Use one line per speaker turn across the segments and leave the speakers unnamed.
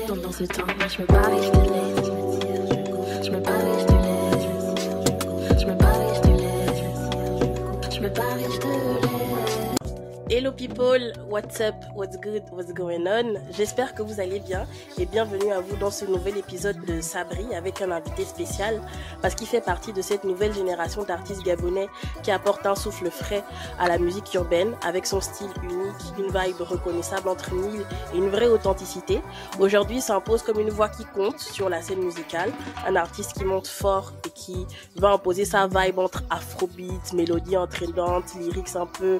Pendant ce temps, moi je me barre et je te laisse. Je me barre et je te laisse. Je me barre et je te laisse. Je me barre et je te laisse.
Hello people, what's up, what's good, what's going on? J'espère que vous allez bien et bienvenue à vous dans ce nouvel épisode de Sabri avec un invité spécial parce qu'il fait partie de cette nouvelle génération d'artistes gabonais qui apportent un souffle frais à la musique urbaine avec son style unique, une vibe reconnaissable entre mille et une vraie authenticité. Aujourd'hui, il s'impose comme une voix qui compte sur la scène musicale, un artiste qui monte fort et qui va imposer sa vibe entre afrobeat, mélodie entraînante, lyrics un peu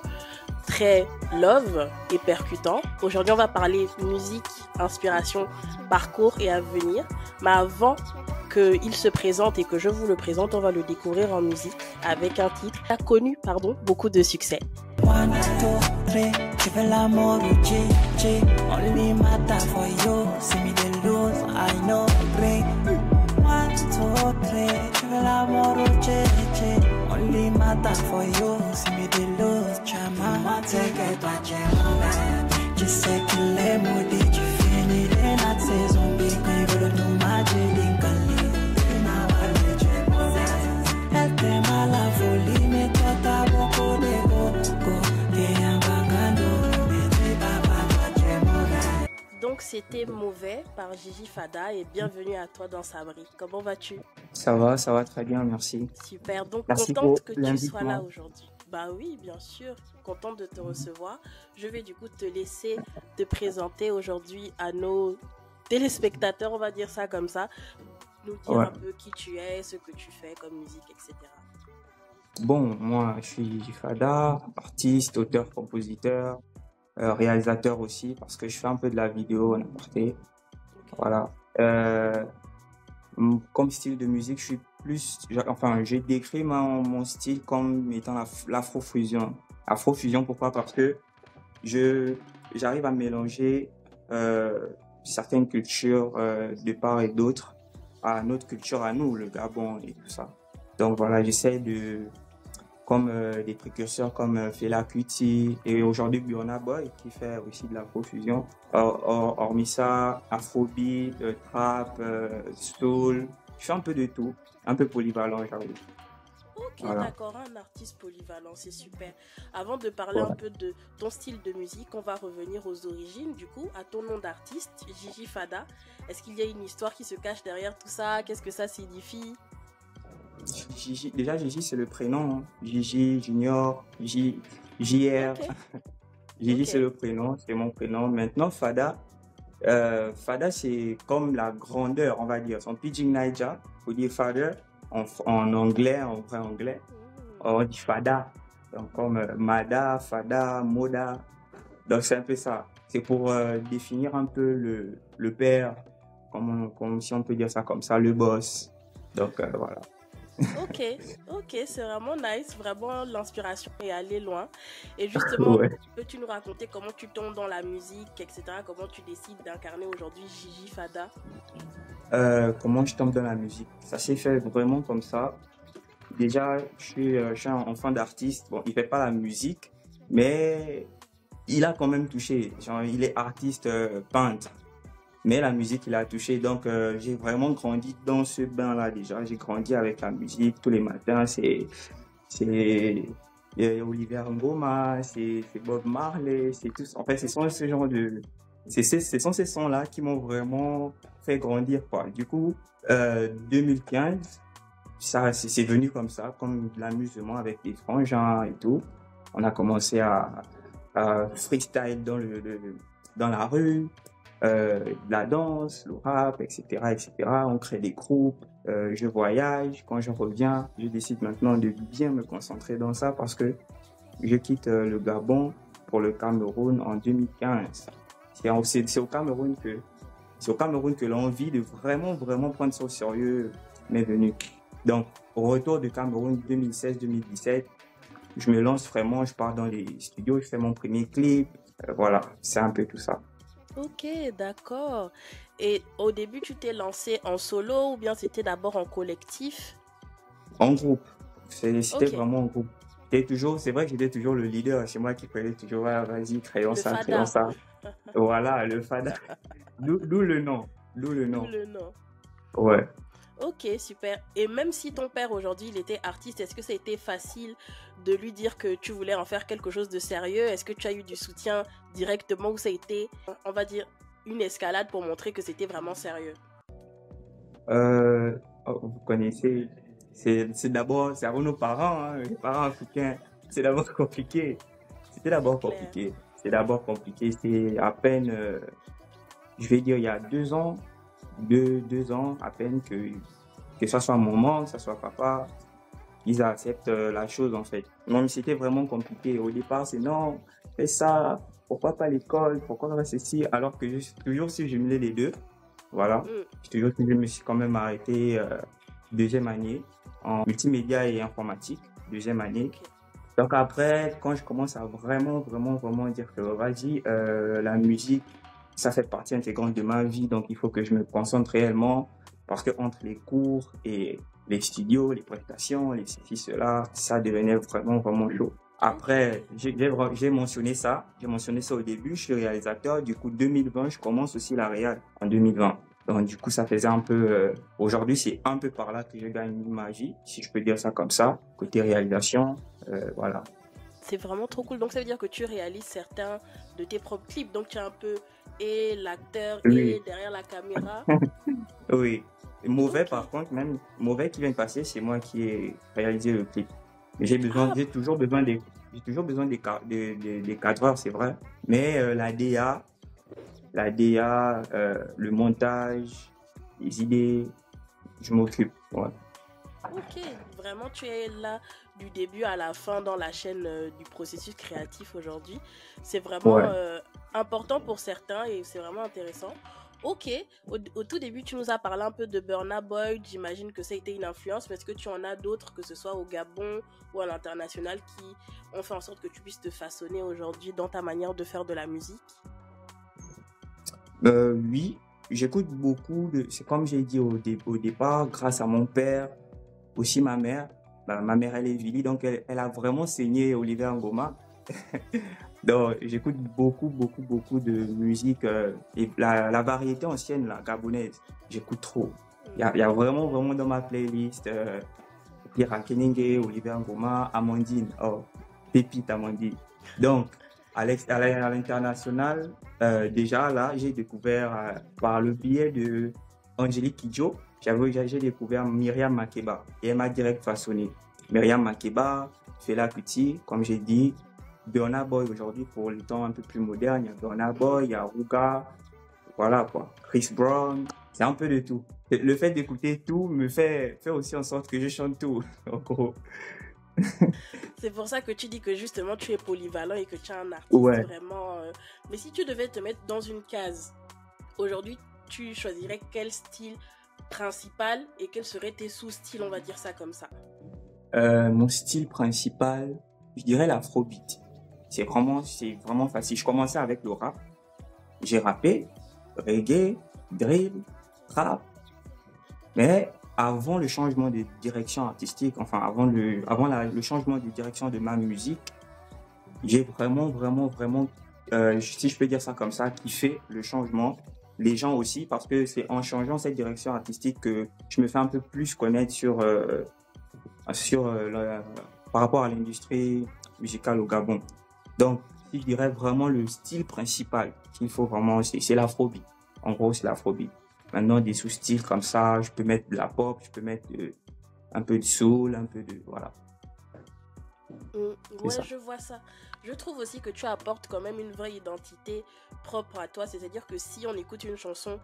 très love et percutant. Aujourd'hui, on va parler musique, inspiration, parcours et avenir. Mais avant qu'il se présente et que je vous le présente, on va le découvrir en musique avec un titre qui a connu beaucoup de succès.
One, two, three, tu fais l'amour ou G, only matter for you, see me the lose, I know great. One, two, three, tu fais l'amour ou G, only matter for you, see me the lose, chama. Moi t'es que toi tu es mauvais, tu sais qu'il est maudit, tu finis les nattes saison big, quand il veut tout matcher, l'incalé, tu es mauvaise. Elle t'aime à la folie, mais toi t'as beaucoup d'ego.
Donc c'était Mauvais par Gigi Fada et bienvenue à toi dans Sabri. Comment vas-tu?
Ça va très bien, merci.
Super, donc
Merci
contente
pour
que tu sois là
l'invitation.
aujourd'hui. Bah oui, bien sûr, contente de te recevoir. Je vais du coup te laisser te présenter aujourd'hui à nos téléspectateurs, on va dire ça comme ça. Nous dire
Ouais.
un peu qui tu es, ce que tu fais comme musique, etc.
Bon, moi, je suis Gigi Fada, artiste, auteur, compositeur, réalisateur aussi, parce que je fais un peu de la vidéo en aparté. Voilà. Comme style de musique, je suis plus, j'ai décrit mon style comme étant l'afrofusion. Afrofusion, pourquoi? Parce que j'arrive à mélanger certaines cultures de part et d'autre à notre culture à nous, le Gabon et tout ça. Donc voilà, j'essaie comme des précurseurs comme Fela Kuti et aujourd'hui Burna Boy qui fait aussi de l'afrofusion. Hormis ça, afrobeat, trap, soul, je fais un peu de tout, un peu polyvalent, j'arrive.
Ok,
Voilà.
d'accord, un artiste polyvalent, c'est super. Avant de parler
Ouais.
un peu de ton style de musique, on va revenir aux origines, du coup, à ton nom d'artiste, Gigi Fada. Est-ce qu'il y a une histoire qui se cache derrière tout ça? Qu'est-ce que ça signifie?
Déjà Gigi c'est le prénom, hein. Gigi, Junior, JR.
Ok,
Gigi
ok.
c'est le prénom, c'est mon prénom. Maintenant Fada, Fada c'est comme la grandeur, on va dire. Son pidgin Naija, faut dire Father en anglais, en vrai anglais. On dit Fada. Donc comme Mada, Fada, Moda. Donc c'est un peu ça. C'est pour définir un peu le père, comme si on peut dire ça comme ça, le boss. Donc voilà.
Ok, ok, c'est vraiment nice, vraiment l'inspiration est allée loin. Et justement,
Ouais.
peux-tu nous raconter comment tu tombes dans la musique, etc. Comment tu décides d'incarner aujourd'hui Gigi Fada?
Comment je tombe dans la musique? Ça s'est fait vraiment comme ça. Déjà, je suis un enfant d'artiste. Bon, il fait pas la musique, mais il a quand même touché. Genre, il est artiste peintre. Mais la musique, il a touché. Donc, j'ai vraiment grandi dans ce bain-là déjà. J'ai grandi avec la musique tous les matins. C'est Oliver Ngoma, c'est Bob Marley, c'est tout. En fait, ce genre de, ce sont ces sons-là qui m'ont vraiment fait grandir, quoi. Du coup, 2015, c'est venu comme ça, comme de l'amusement avec des frangins et tout. On a commencé à freestyle dans la rue. La danse, le rap, etc., etc. On crée des groupes, je voyage. Quand je reviens, je décide maintenant de bien me concentrer dans ça parce que je quitte le Gabon pour le Cameroun en 2015. C'est au Cameroun que l'envie de vraiment prendre ça au sérieux m'est venue. Donc, au retour du Cameroun 2016-2017, je me lance vraiment, je pars dans les studios, je fais mon premier clip. Voilà, c'est un peu tout ça.
Ok, d'accord. Et au début, tu t'es lancé en solo ou bien c'était d'abord en collectif?
En groupe. C'était
Ok,
vraiment en groupe. C'est vrai que j'étais toujours le leader. C'est moi qui prenais toujours, ah, vas-y, créons
le
ça, créons
Fada.
ça. Voilà, le fada. D'où le nom. D'où le
D'où
nom.
le nom.
Ouais.
Ok, super. Et même si ton père aujourd'hui il était artiste, est-ce que ça a été facile de lui dire que tu voulais en faire quelque chose de sérieux? Est-ce que tu as eu du soutien directement ou ça a été, on va dire, une escalade pour montrer que c'était vraiment sérieux?
Vous connaissez, c'est d'abord, c'est avant nos parents, hein, les parents africains, c'est d'abord compliqué. C'était d'abord
Claire.
compliqué. C'est d'abord compliqué. C'est à peine, je vais dire, il y a 2 ans, 2 ans à peine que ça soit maman, que ça soit papa, ils acceptent la chose en fait. Non, c'était vraiment compliqué. Au départ, c'est non, fais ça, pourquoi pas l'école, pourquoi pas ceci, alors que j'ai toujours su jumeler les deux. Voilà.
Mm.
J'ai toujours su, je me suis quand même arrêté deuxième année en multimédia et informatique, deuxième année.
Ok.
Donc après, quand je commence à vraiment dire que vas-y, la musique, ça fait partie intégrante de ma vie, donc il faut que je me concentre réellement, parce que entre les cours et les studios, les prestations, les ceci, cela, ça devenait vraiment chaud. Après, j'ai mentionné ça au début, je suis réalisateur, du coup 2020, je commence aussi la réal en 2020. Donc du coup, ça faisait un peu, aujourd'hui c'est un peu par là que je gagne ma vie, si je peux dire ça comme ça, côté réalisation, voilà.
C'est vraiment trop cool. Donc ça veut dire que tu réalises certains de tes propres clips. Donc tu es un peu et l'acteur
Oui.
et derrière la caméra.
Oui. Et mauvais
Ok.
par contre, même mauvais qui vient de passer, c'est moi qui ai réalisé le clip. Mais j'ai toujours besoin des cadreurs, c'est vrai. Mais la DA, le montage, les idées, je m'occupe. Ouais.
Ok, vraiment tu es là du début à la fin dans la chaîne du processus créatif aujourd'hui. C'est vraiment
Ouais.
important pour certains et c'est vraiment intéressant. Ok, au tout début tu nous as parlé un peu de Burna Boy, j'imagine que ça a été une influence, mais est-ce que tu en as d'autres, que ce soit au Gabon ou à l'international, qui ont fait en sorte que tu puisses te façonner aujourd'hui dans ta manière de faire de la musique?
Oui, j'écoute beaucoup c'est comme j'ai dit au départ, grâce à mon père, aussi ma mère. Ma mère, elle est Vili, donc elle a vraiment saigné Oliver Ngoma. Donc, j'écoute beaucoup de musique et la variété ancienne, la gabonaise, j'écoute trop. Il y a vraiment dans ma playlist Pierre Keninge, Oliver Ngoma, Amandine, oh, pépite Amandine. Donc, à l'international, déjà là, j'ai découvert par le biais de Angélique Kidjo, j'ai découvert Myriam Makeba et elle m'a direct façonné. Myriam Makeba, Fela Kuti, comme j'ai dit, Burna Boy aujourd'hui pour le temps un peu plus moderne, il y a Burna Boy, il y a Ruga, voilà quoi, Chris Brown, c'est un peu de tout. Le fait d'écouter tout me fait aussi en sorte que je chante tout, en gros.
C'est pour ça que tu dis que justement tu es polyvalent et que tu es un artiste
Ouais.
vraiment. Mais si tu devais te mettre dans une case, aujourd'hui tu choisirais quel style principal et quels seraient tes sous-styles, on va dire ça comme ça?
Mon style principal, je dirais l'afrobeat. C'est vraiment facile. Je commençais avec le rap. J'ai rappé, reggae, drill, rap. Mais avant le changement de direction artistique, enfin avant le changement de direction de ma musique, j'ai vraiment, si je peux dire ça comme ça, kiffé le changement. Les gens aussi, parce que c'est en changeant cette direction artistique que je me fais un peu plus connaître par rapport à l'industrie musicale au Gabon. Donc, je dirais vraiment le style principal qu'il faut vraiment, c'est l'afrobeat. En gros, c'est l'afrobeat. Maintenant, des sous-styles comme ça, je peux mettre de la pop, je peux mettre un peu de soul, un peu de... Voilà.
Ouais,
ça.
je vois ça. Je trouve aussi que tu apportes quand même une vraie identité propre à toi. C'est-à-dire que si on écoute une chanson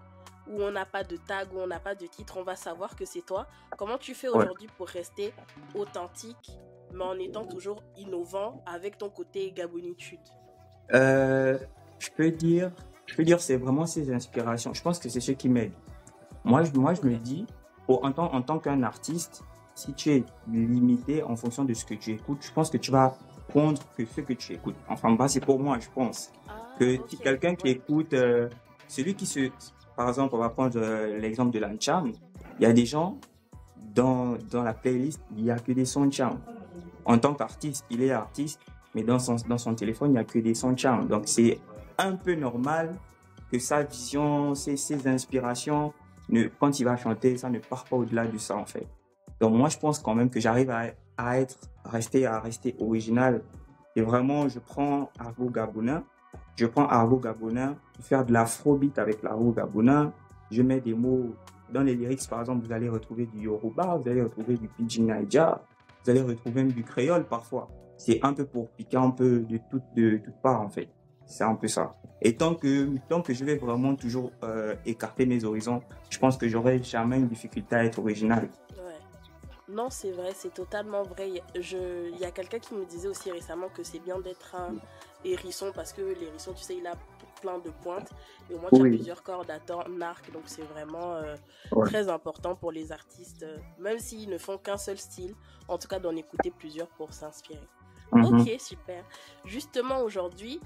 où on n'a pas de tag, où on n'a pas de titre, on va savoir que c'est toi. Comment tu fais
Ouais.
aujourd'hui pour rester authentique, mais en étant toujours innovant avec ton côté gabonitude?
Je peux dire, c'est vraiment ces inspirations. Je pense que c'est ce qui m'aide. Moi, je me dis, en tant qu'un artiste, si tu es limité en fonction de ce que tu écoutes, je pense que tu vas prendre que ce que tu écoutes. Enfin, c'est pour moi, je pense. Que si quelqu'un qui écoute, par exemple, on va prendre l'exemple de l'Ancham, il y a des gens, dans la playlist, il n'y a que des sons de charme. En tant qu'artiste, il est artiste, mais dans son téléphone, il n'y a que des sons de charme. Donc, c'est un peu normal que sa vision, ses inspirations, quand il va chanter, ça ne part pas au-delà de ça, en fait. Donc, moi, je pense quand même que j'arrive à rester original. Et vraiment, je prends argot gabonais. Pour faire de l'afrobeat avec l'argot gabonais. Je mets des mots dans les lyrics, par exemple, vous allez retrouver du Yoruba, vous allez retrouver du Pidgin Naija, vous allez retrouver même du créole parfois. C'est un peu pour piquer un peu de toutes parts, en fait. C'est un peu ça. Et tant que je vais vraiment toujours écarter mes horizons, je pense que j'aurai jamais une difficulté à être original.
Ouais. Non, c'est vrai, c'est totalement vrai. Il y a quelqu'un qui me disait aussi récemment que c'est bien d'être un hérisson parce que l'hérisson, tu sais, il a plein de pointes et au moins tu as plusieurs cordes à ton arc, donc c'est vraiment très important pour les artistes, même s'ils ne font qu'un seul style, en tout cas d'en écouter plusieurs pour s'inspirer. Ok, super. Justement aujourd'hui,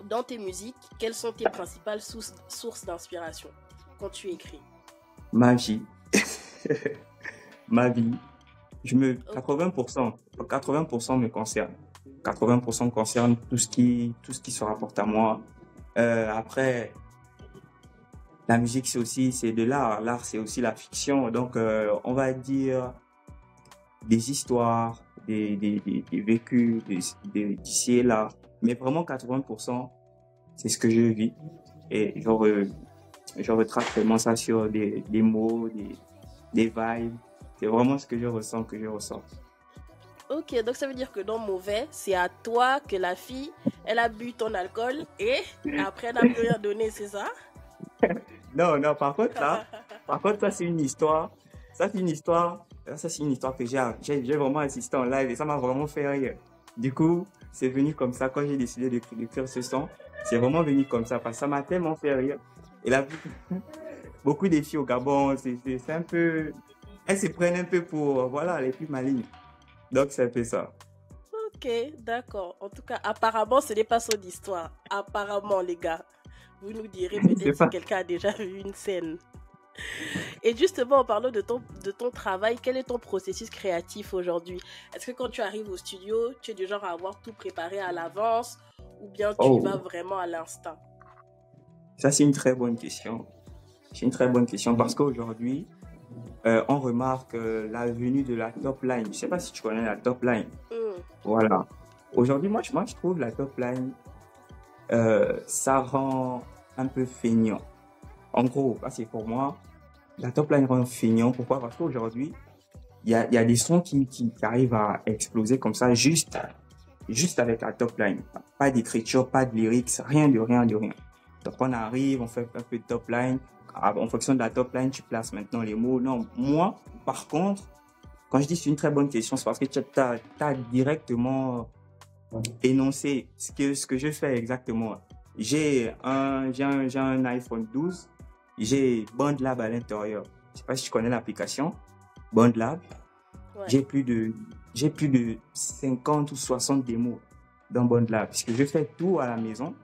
dans tes musiques, quelles sont tes principales sources d'inspiration quand tu écris?
Ma vie. Ma vie. 80% me concerne. 80% concerne tout ce qui se rapporte à moi. Après, la musique, c'est de l'art. L'art, c'est aussi la fiction. Donc, on va dire des histoires, des vécus, d'ici et là. Mais vraiment, 80%, c'est ce que je vis. Et je retrace vraiment ça sur des mots, des vibes. C'est vraiment ce que je ressens,
Ok, donc ça veut dire que dans Mauvais, c'est à toi que la fille, elle a bu ton alcool et après elle n'a plus rien donné, c'est ça?
Non, par contre, ça c'est une histoire. Ça c'est une histoire que j'ai vraiment assisté en live et ça m'a vraiment fait rire. Du coup, c'est venu comme ça quand j'ai décidé d'écrire ce son. C'est vraiment venu comme ça parce que ça m'a tellement fait rire. Et là, beaucoup des filles au Gabon, c'est un peu... Elles se prennent un peu pour, voilà, les plus malignes. Donc, c'est un peu ça.
Ok, d'accord. En tout cas, apparemment, ce n'est pas son histoire. Apparemment, les gars. Vous nous direz peut-être si quelqu'un a déjà vu une scène. Et justement, en parlant de ton travail, quel est ton processus créatif aujourd'hui? Est-ce que quand tu arrives au studio, tu es du genre à avoir tout préparé à l'avance ou bien tu y vas vraiment à l'instinct?
Ça, c'est une très bonne question. C'est une très bonne question parce qu'aujourd'hui, on remarque la venue de la top line. Je ne sais pas si tu connais la top line. Voilà. Aujourd'hui, moi, je trouve la top line, ça rend un peu feignant. En gros, c'est pour moi, la top line rend feignant. Pourquoi? Parce qu'aujourd'hui, il y a des sons qui arrivent à exploser comme ça, juste avec la top line. Pas d'écriture, pas de lyrics, rien de rien. Donc, on arrive, on fait un peu de top line. En fonction de la top line, tu places maintenant les mots. Non, moi, par contre, quand je dis c'est une très bonne question, c'est parce que tu as directement énoncé ce que je fais exactement. J'ai un iPhone 12, j'ai BandLab à l'intérieur. Je sais pas si tu connais l'application BandLab. Ouais. J'ai plus de 50 ou 60 démos dans BandLab. Parce que je fais tout à la maison.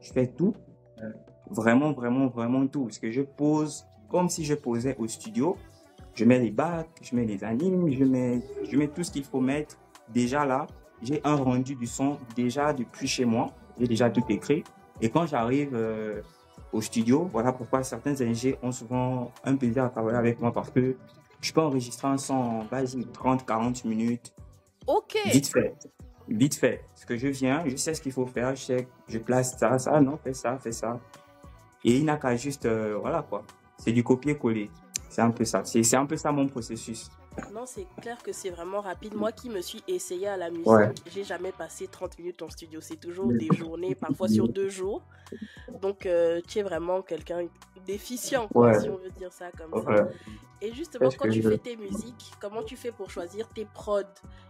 Je fais tout. Vraiment tout. Parce que je pose comme si je posais au studio. Je mets les bacs, je mets les animes, je mets tout ce qu'il faut mettre. Déjà là, j'ai un rendu du son déjà depuis chez moi. J'ai déjà tout écrit. Et quand j'arrive au studio, voilà pourquoi certains ingés ont souvent un plaisir à travailler avec moi parce que je peux enregistrer un son en 30-40 minutes.
Ok.
Vite fait. Parce que je viens, je sais ce qu'il faut faire, je place ça, non, fais ça. Et il n'a qu'à juste, voilà quoi. C'est du copier-coller. C'est un peu ça. C'est un peu ça mon processus.
Non, c'est clair que c'est vraiment rapide. Moi qui me suis essayée à la musique, j'ai jamais passé 30 minutes en studio. C'est toujours des journées, parfois sur 2 jours. Donc, tu es vraiment quelqu'un d'efficient, quoi, si on veut dire ça comme ça. Et justement, quand tu fais tes musiques, comment tu fais pour choisir tes prods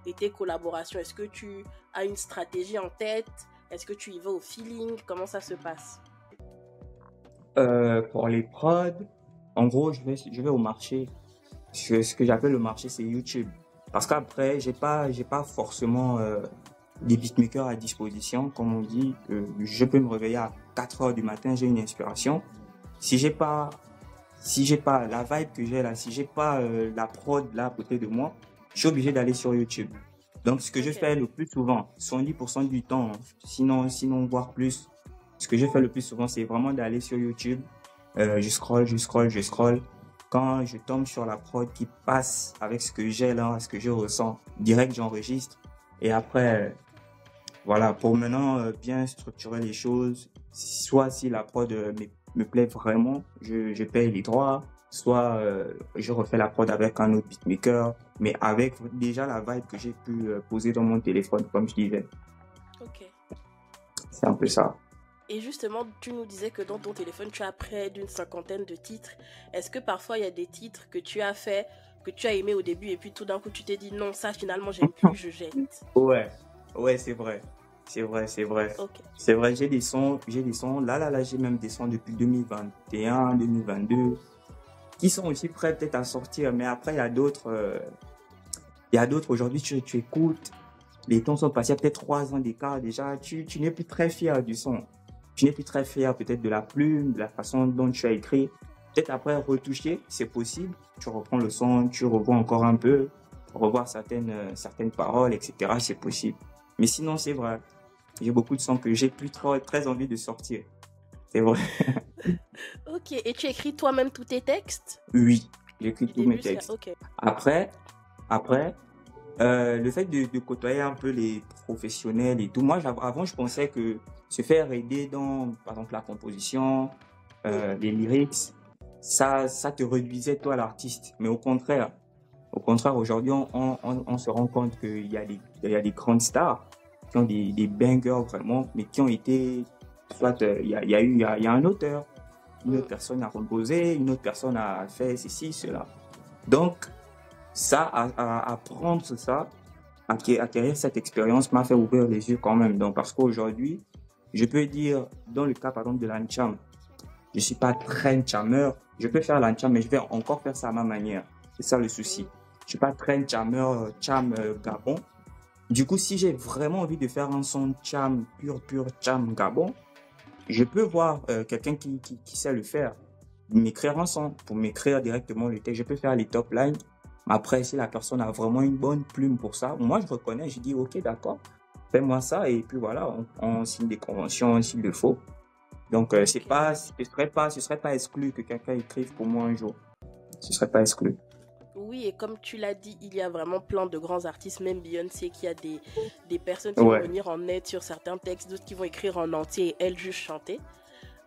et tes collaborations? Est-ce que tu as une stratégie en tête? Est-ce que tu y vas au feeling? Comment ça se passe?
Pour les prods, en gros, je vais au marché. Ce que j'appelle le marché, c'est YouTube. Parce qu'après, j'ai pas forcément des beatmakers à disposition. Comme on dit, je peux me réveiller à 4 heures du matin, j'ai une inspiration. Si j'ai pas la vibe que j'ai là, si j'ai pas la prod là à côté de moi, je suis obligé d'aller sur YouTube. Donc, ce que je fais le plus souvent, 70% du temps, sinon voire plus, Ce que je fais le plus souvent, c'est vraiment d'aller sur YouTube. Je scroll, je scroll, je scroll. Quand je tombe sur la prod qui passe avec ce que j'ai là, ce que je ressens, direct, j'enregistre. Et après, voilà, pour maintenant bien structurer les choses, soit si la prod me plaît vraiment, je paye les droits, soit je refais la prod avec un autre beatmaker, mais avec déjà la vibe que j'ai pu poser dans mon téléphone, comme je disais.
Ok.
C'est un peu ça.
Et justement, tu nous disais que dans ton téléphone, tu as près d'une 50aine de titres. Est-ce que parfois, il y a des titres que tu as fait, que tu as aimé au début, et puis tout d'un coup, tu t'es dit non, ça finalement, j'aime plus, je jette?
Ouais, c'est vrai. C'est vrai.
Ok.
C'est vrai, j'ai des sons. Là, j'ai même des sons depuis 2021, 2022, qui sont aussi prêts peut-être à sortir. Mais après, il y a d'autres. Aujourd'hui, tu écoutes. Les temps sont passés, il y a peut-être 3 ans d'écart déjà. Tu n'es plus très fier du son. Tu n'es plus très fier peut-être de la plume, de la façon dont tu as écrit. Peut-être après retoucher, c'est possible. Tu reprends le son, tu revois encore un peu, revoir certaines paroles, etc. C'est possible. Mais sinon, c'est vrai. J'ai beaucoup de sons que j'ai plus très envie de sortir. C'est vrai.
Ok, et tu écris toi-même tous tes textes?
Oui, j'écris
Du
tous
début
mes textes.
Ok.
Après, le fait de côtoyer un peu les professionnels et tout, moi, avant, je pensais que se faire aider dans, par exemple, la composition, les lyrics, ça te réduisait, toi, l'artiste. Mais au contraire, aujourd'hui, on se rend compte qu'il y a des grandes stars qui ont des bangers vraiment, mais qui ont été, soit il y a un auteur, une autre personne a composé, une autre personne a fait ceci, cela. Donc, ça, apprendre ça, acquérir cette expérience m'a fait ouvrir les yeux quand même. Donc, parce qu'aujourd'hui, je peux dire, dans le cas par exemple de l'ancham, je suis pas très nchameur. Je peux faire l'ancham, mais je vais encore faire ça à ma manière. C'est ça le souci. Je suis pas très nchameur, cham Gabon. Du coup, si j'ai vraiment envie de faire un son cham, pur cham Gabon, je peux voir quelqu'un qui sait le faire, m'écrire un son, pour m'écrire directement le texte. Je peux faire les top lines. Après, si la personne a vraiment une bonne plume pour ça, moi, je reconnais, je dis, OK, d'accord, fais-moi ça. Et puis voilà, on signe des conventions s'il le faut. Donc, ce serait pas exclu que quelqu'un écrive pour moi un jour. Ce serait pas exclu.
Oui, et comme tu l'as dit, il y a vraiment plein de grands artistes, même Beyoncé, qui a des personnes qui vont venir en aide sur certains textes, d'autres qui vont écrire en entier et elle juste chanter.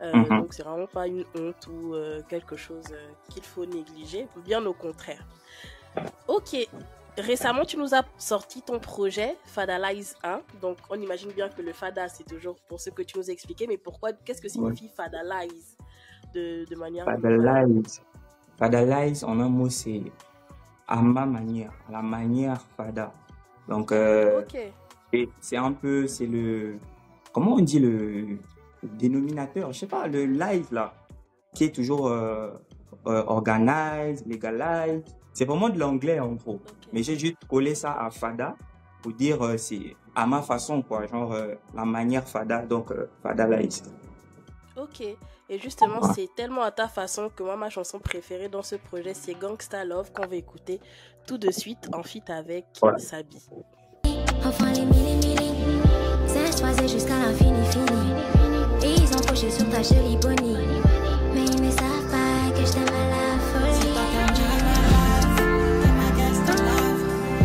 Donc, c'est vraiment pas une honte ou quelque chose qu'il faut négliger, bien au contraire. Ok, récemment, tu nous as sorti ton projet Fadalize 1. Donc, on imagine bien que le Fada, c'est toujours pour ce que tu nous as expliqué, mais qu'est-ce que signifie Fadalize de manière...
Fadalize, en un mot, c'est à ma manière, à la manière Fada. Donc, c'est un peu, c'est le... Comment on dit le dénominateur? Je sais pas, le live là, qui est toujours organize, legalize. C'est vraiment de l'anglais en gros. Mais j'ai juste collé ça à Fada pour dire c'est à ma façon, quoi. Genre la manière Fada, donc Fadalize.
Ok, et justement, c'est tellement à ta façon que moi, ma chanson préférée dans ce projet, c'est Gangsta Love, qu'on va écouter tout de suite en feat avec Sabi.
Enfin les mille, s'exposer jusqu'à l'infini, fini. Et ils ont couché sur ta jolie bonnie. Mais ils ne savent pas que je t'aime à la folie. C'est toi qui me t'es ma gangsta love.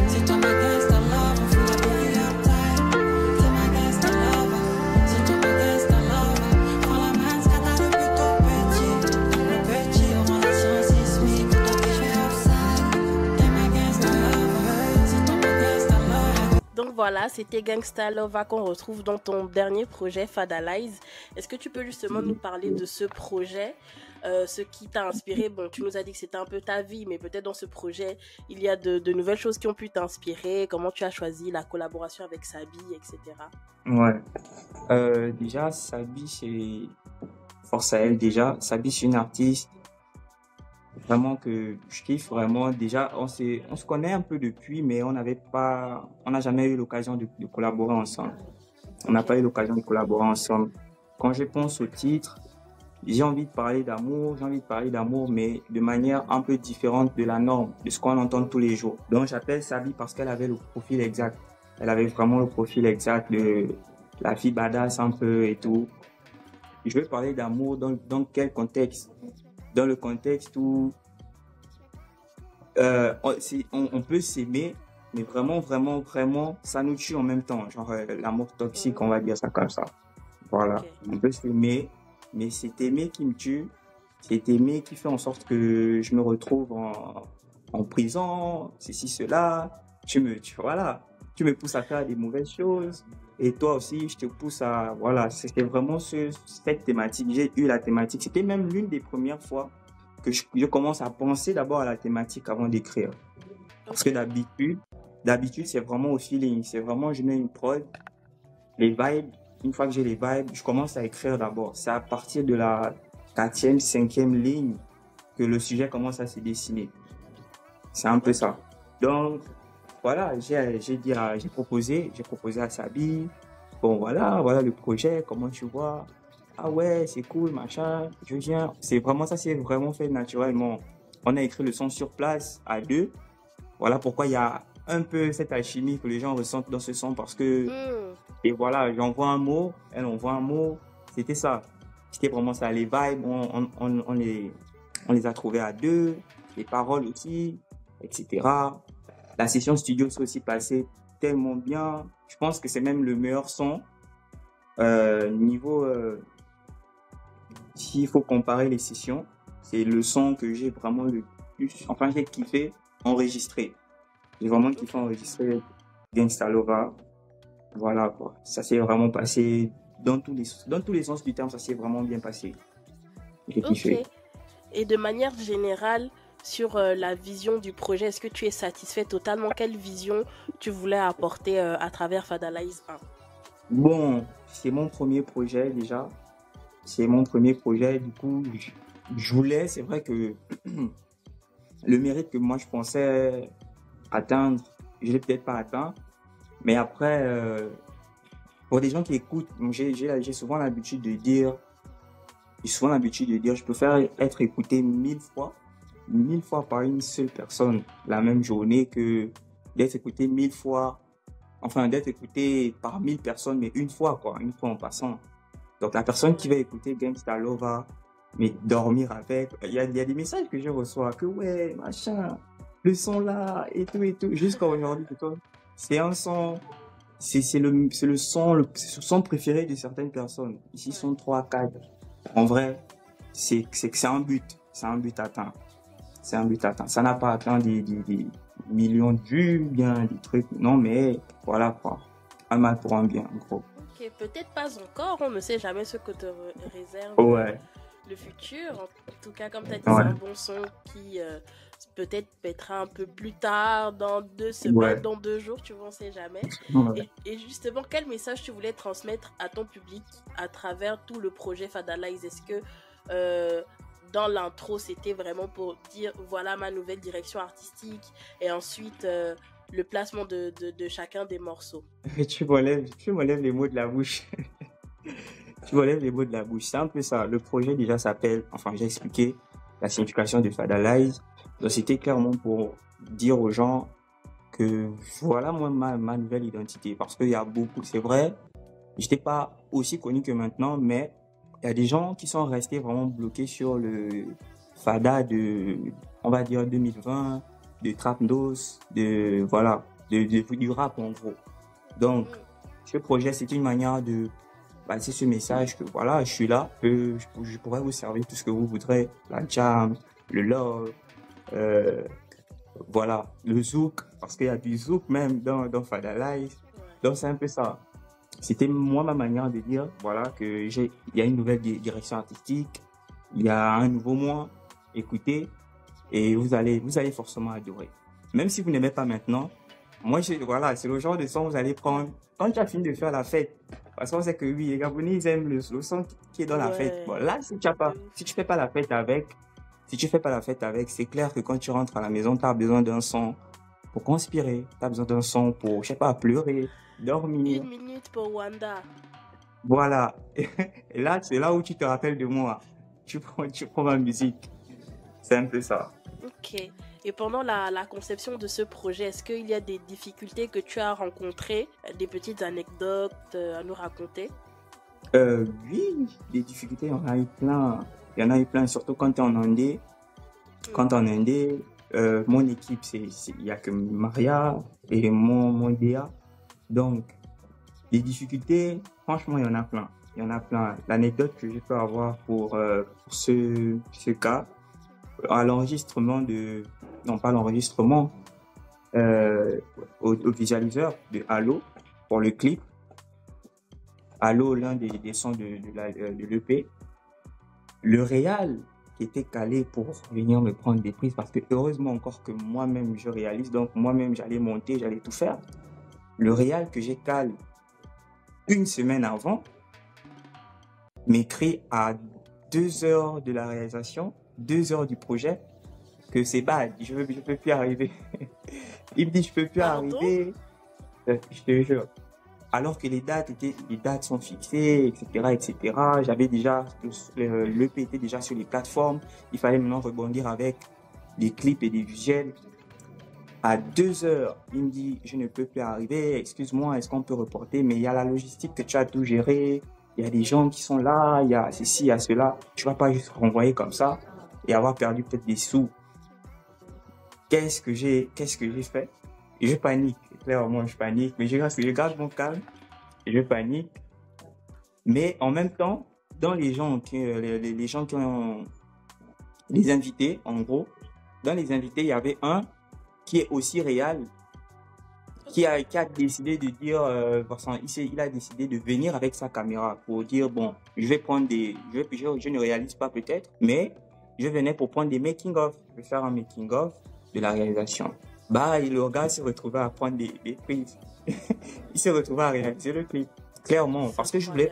C'est toi ma gangsta love, on fout la bouille up time. T'es ma gangsta love. C'est toi ma gangsta love. Prends la main, ce qu'à depuis tout petit. Le petit, relation sismique, tout à fait je vais upside. T'es ma gangsta love. C'est toi ma gangsta love.
Donc voilà, c'était Gangsta Love qu'on retrouve dans ton dernier projet Fadalize. Est-ce que tu peux justement nous parler de ce projet, ce qui t'a inspiré? Bon, tu nous as dit que c'était un peu ta vie, mais peut-être dans ce projet, il y a de nouvelles choses qui ont pu t'inspirer. Comment tu as choisi la collaboration avec Sabi, etc.
Ouais. Déjà, Sabi, c'est... Force à elle, déjà. Sabi, c'est une artiste vraiment que je kiffe vraiment. Déjà, on se connaît un peu depuis, mais on n'a jamais eu l'occasion de collaborer ensemble. On n'a pas eu l'occasion de collaborer ensemble. Quand je pense au titre, j'ai envie de parler d'amour, mais de manière un peu différente de la norme, de ce qu'on entend tous les jours. Donc, j'appelle Sabi parce qu'elle avait le profil exact. Elle avait vraiment le profil exact de la fille badass un peu et tout. je veux parler d'amour dans quel contexte? Dans le contexte où on peut s'aimer, mais vraiment, vraiment, vraiment, ça nous tue en même temps. Genre l'amour toxique, on va dire ça comme ça. Voilà.
Ok.
On peut s'aimer, mais c'est aimer qui me tue. C'est aimer qui fait en sorte que je me retrouve en prison, ceci, cela. Voilà. Tu me pousses à faire des mauvaises choses. Et toi aussi, je te pousse à... Voilà, c'était vraiment cette thématique. J'ai eu la thématique. C'était même l'une des premières fois que je commence à penser d'abord à la thématique avant d'écrire. Parce que d'habitude, c'est vraiment au feeling. C'est vraiment, je mets une prod, les vibes. Une fois que j'ai les vibes, je commence à écrire d'abord. C'est à partir de la 4e, 5e ligne que le sujet commence à se dessiner. C'est un peu ça. Donc, voilà, j'ai proposé à Sabi. Bon, voilà le projet, comment tu vois? Ah ouais, c'est cool, machin, je viens. C'est vraiment fait naturellement. On a écrit le son sur place, à deux. Voilà pourquoi il y a un peu cette alchimie que les gens ressentent dans ce son parce que, et voilà, j'envoie un mot, elle envoie un mot. C'était ça. C'était vraiment ça. Les vibes, on les a trouvés à deux. Les paroles aussi, etc. La session studio s'est aussi passée tellement bien. Je pense que c'est même le meilleur son. Niveau, s'il faut comparer les sessions, c'est le son que j'ai vraiment le plus, enfin j'ai kiffé enregistrer. J'ai vraiment kiffé enregistrer Gangsta Lova. Voilà quoi. Ça s'est vraiment passé dans tous les sens du terme, ça s'est vraiment bien passé. J'ai kiffé.
Ok. Et de manière générale, sur la vision du projet, est-ce que tu es satisfait totalement? Quelle vision tu voulais apporter à travers Fadalize 1?
Bon, c'est mon premier projet déjà. C'est mon premier projet. Du coup, je voulais, c'est vrai que le mérite que moi je pensais atteindre, je l'ai peut-être pas atteint. Mais après, pour des gens qui écoutent, j'ai souvent l'habitude de dire, je préfère être écouté 1000 fois par une seule personne la même journée que d'être écouté 1000 fois, enfin d'être écouté par 1000 personnes, mais une fois en passant. Donc la personne qui va écouter Gangsta Lova, mais dormir avec, il y a des messages que je reçois, que ouais, machin, le son là, et tout, jusqu'à aujourd'hui, c'est un son, c'est le son préféré de certaines personnes. Ici, sont 3-4. En vrai, c'est un but atteint. C'est un but atteint. Ça n'a pas atteint des millions de vues, bien des trucs, non, mais voilà quoi. Un mal pour un bien, en gros.
Ok, peut-être pas encore, on ne sait jamais ce que te réserve le futur. En tout cas, comme tu as dit, c'est un bon son qui peut-être mettra un peu plus tard, dans 2 semaines, dans 2 jours, tu vois, on ne sait jamais. Et justement, quel message tu voulais transmettre à ton public à travers tout le projet Fadalize? Est-ce que dans l'intro, c'était vraiment pour dire voilà ma nouvelle direction artistique et ensuite le placement de chacun des morceaux?
Tu m'enlèves les mots de la bouche. Tu m'enlèves les mots de la bouche. C'est un peu ça. Le projet déjà s'appelle, enfin j'ai expliqué la signification de Fadalize. Donc c'était clairement pour dire aux gens que voilà moi ma nouvelle identité. Parce qu'il y a beaucoup, c'est vrai, j'étais pas aussi connu que maintenant, mais il y a des gens qui sont restés vraiment bloqués sur le Fada on va dire 2020, de Trapnos, du rap en gros. Donc, ce projet, c'est une manière de passer ce message que voilà, je suis là, je pourrais vous servir tout ce que vous voudrez, la jam, le love, voilà, le zouk, parce qu'il y a du zouk même dans Fadalize. Donc, c'est un peu ça. C'était moi ma manière de dire voilà que il y a une nouvelle direction artistique, il y a un nouveau moi, écoutez et vous allez forcément adorer. Même si vous n'aimez pas maintenant, moi voilà, c'est le genre de son que vous allez prendre quand tu as fini de faire la fête. Parce qu'on sait que oui, les Gabonais ils aiment le son qui est dans la fête. Bon là si tu fais pas la fête avec, c'est clair que quand tu rentres à la maison, tu as besoin d'un son pour conspirer, tu as besoin d'un son pour je sais pas pleurer, dormir.
1 minute pour Wanda.
Voilà. Et là, c'est là où tu te rappelles de moi. Tu prends ma musique. C'est un peu ça.
Ok. Et pendant la conception de ce projet, est-ce qu'il y a des difficultés que tu as rencontrées, des petites anecdotes à nous raconter?
Oui, des difficultés, il y en a eu plein. Il y en a eu plein, surtout quand tu es en Indé. Quand en Indé, mon équipe, il y a que Maria et mon DA. Donc, les difficultés, franchement, il y en a plein. Il y en a plein. L'anecdote que je peux avoir pour ce cas, à l'enregistrement non pas l'enregistrement, au visualiseur de Halo pour le clip. Halo, l'un des sons de l'EP. Le réal qui était calé pour venir me prendre des prises, parce que heureusement encore que moi-même je réalise, donc moi-même j'allais monter, j'allais tout faire. Le réal que j'ai calé une semaine avant m'écrit à 2 heures de la réalisation, 2 heures du projet, que c'est bad, je peux plus arriver. Il me dit je peux plus arriver, je te jure. Alors que les dates sont fixées, etc., etc. J'avais déjà, l'EP était déjà sur les plateformes. Il fallait maintenant rebondir avec des clips et des visuels. À 2 heures, il me dit, je ne peux plus arriver. Excuse-moi, est-ce qu'on peut reporter? Mais il y a la logistique que tu as tout géré. Il y a des gens qui sont là. Il y a ceci, il y a cela. Tu vas pas juste renvoyer comme ça et avoir perdu peut-être des sous. Qu'est-ce que j'ai fait? Et je panique. Clairement, je panique. Mais je garde mon calme. Et je panique. Mais en même temps, dans les gens les gens qui ont les invités, en gros, dans les invités, il y avait un qui est aussi réel, qui a décidé de dire, il a décidé de venir avec sa caméra pour dire, bon, je vais prendre je ne réalise pas peut-être, mais je venais pour prendre des making-of. Je vais faire un making-of de la réalisation. Le gars s'est retrouvé à prendre des prises. Il s'est retrouvé à réaliser le clip. Clairement, parce que je voulais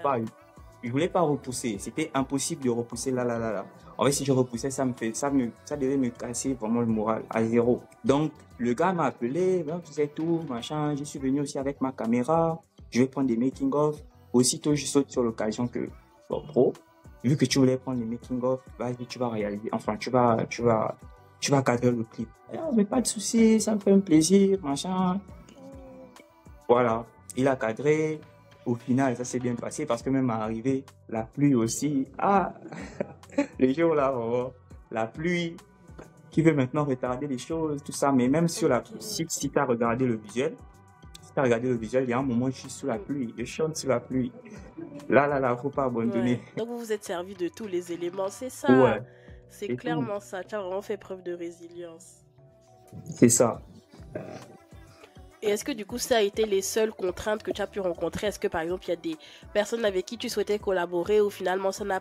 pas repousser. C'était impossible de repousser là. En fait, si je repoussais, ça devait me casser vraiment le moral à zéro. Donc, le gars m'a appelé, tu sais tout, machin. Je suis venu aussi avec ma caméra. Je vais prendre des making-of. Aussitôt, je saute sur l'occasion que, bon, bro, vu que tu voulais prendre des making-of, vas-y, tu vas réaliser. Enfin, tu vas cadrer le clip. Mais pas de souci, ça me fait un plaisir, machin. Voilà, il a cadré. Au final, ça s'est bien passé parce que même à l'arrivée, la pluie aussi. Les jours là, la pluie qui veut maintenant retarder les choses, tout ça. Mais même sur la pluie, si tu as regardé le visuel, il y a un moment, je suis sous la pluie, je chante sous la pluie. Là, faut pas abandonner.
Ouais. Donc vous vous êtes servi de tous les éléments, c'est ça.
Ouais.
C'est clairement ça. Tu as vraiment fait preuve de résilience.
C'est ça.
Et est-ce que du coup ça a été les seules contraintes que tu as pu rencontrer? Est-ce que par exemple il y a des personnes avec qui tu souhaitais collaborer ou finalement ça n'a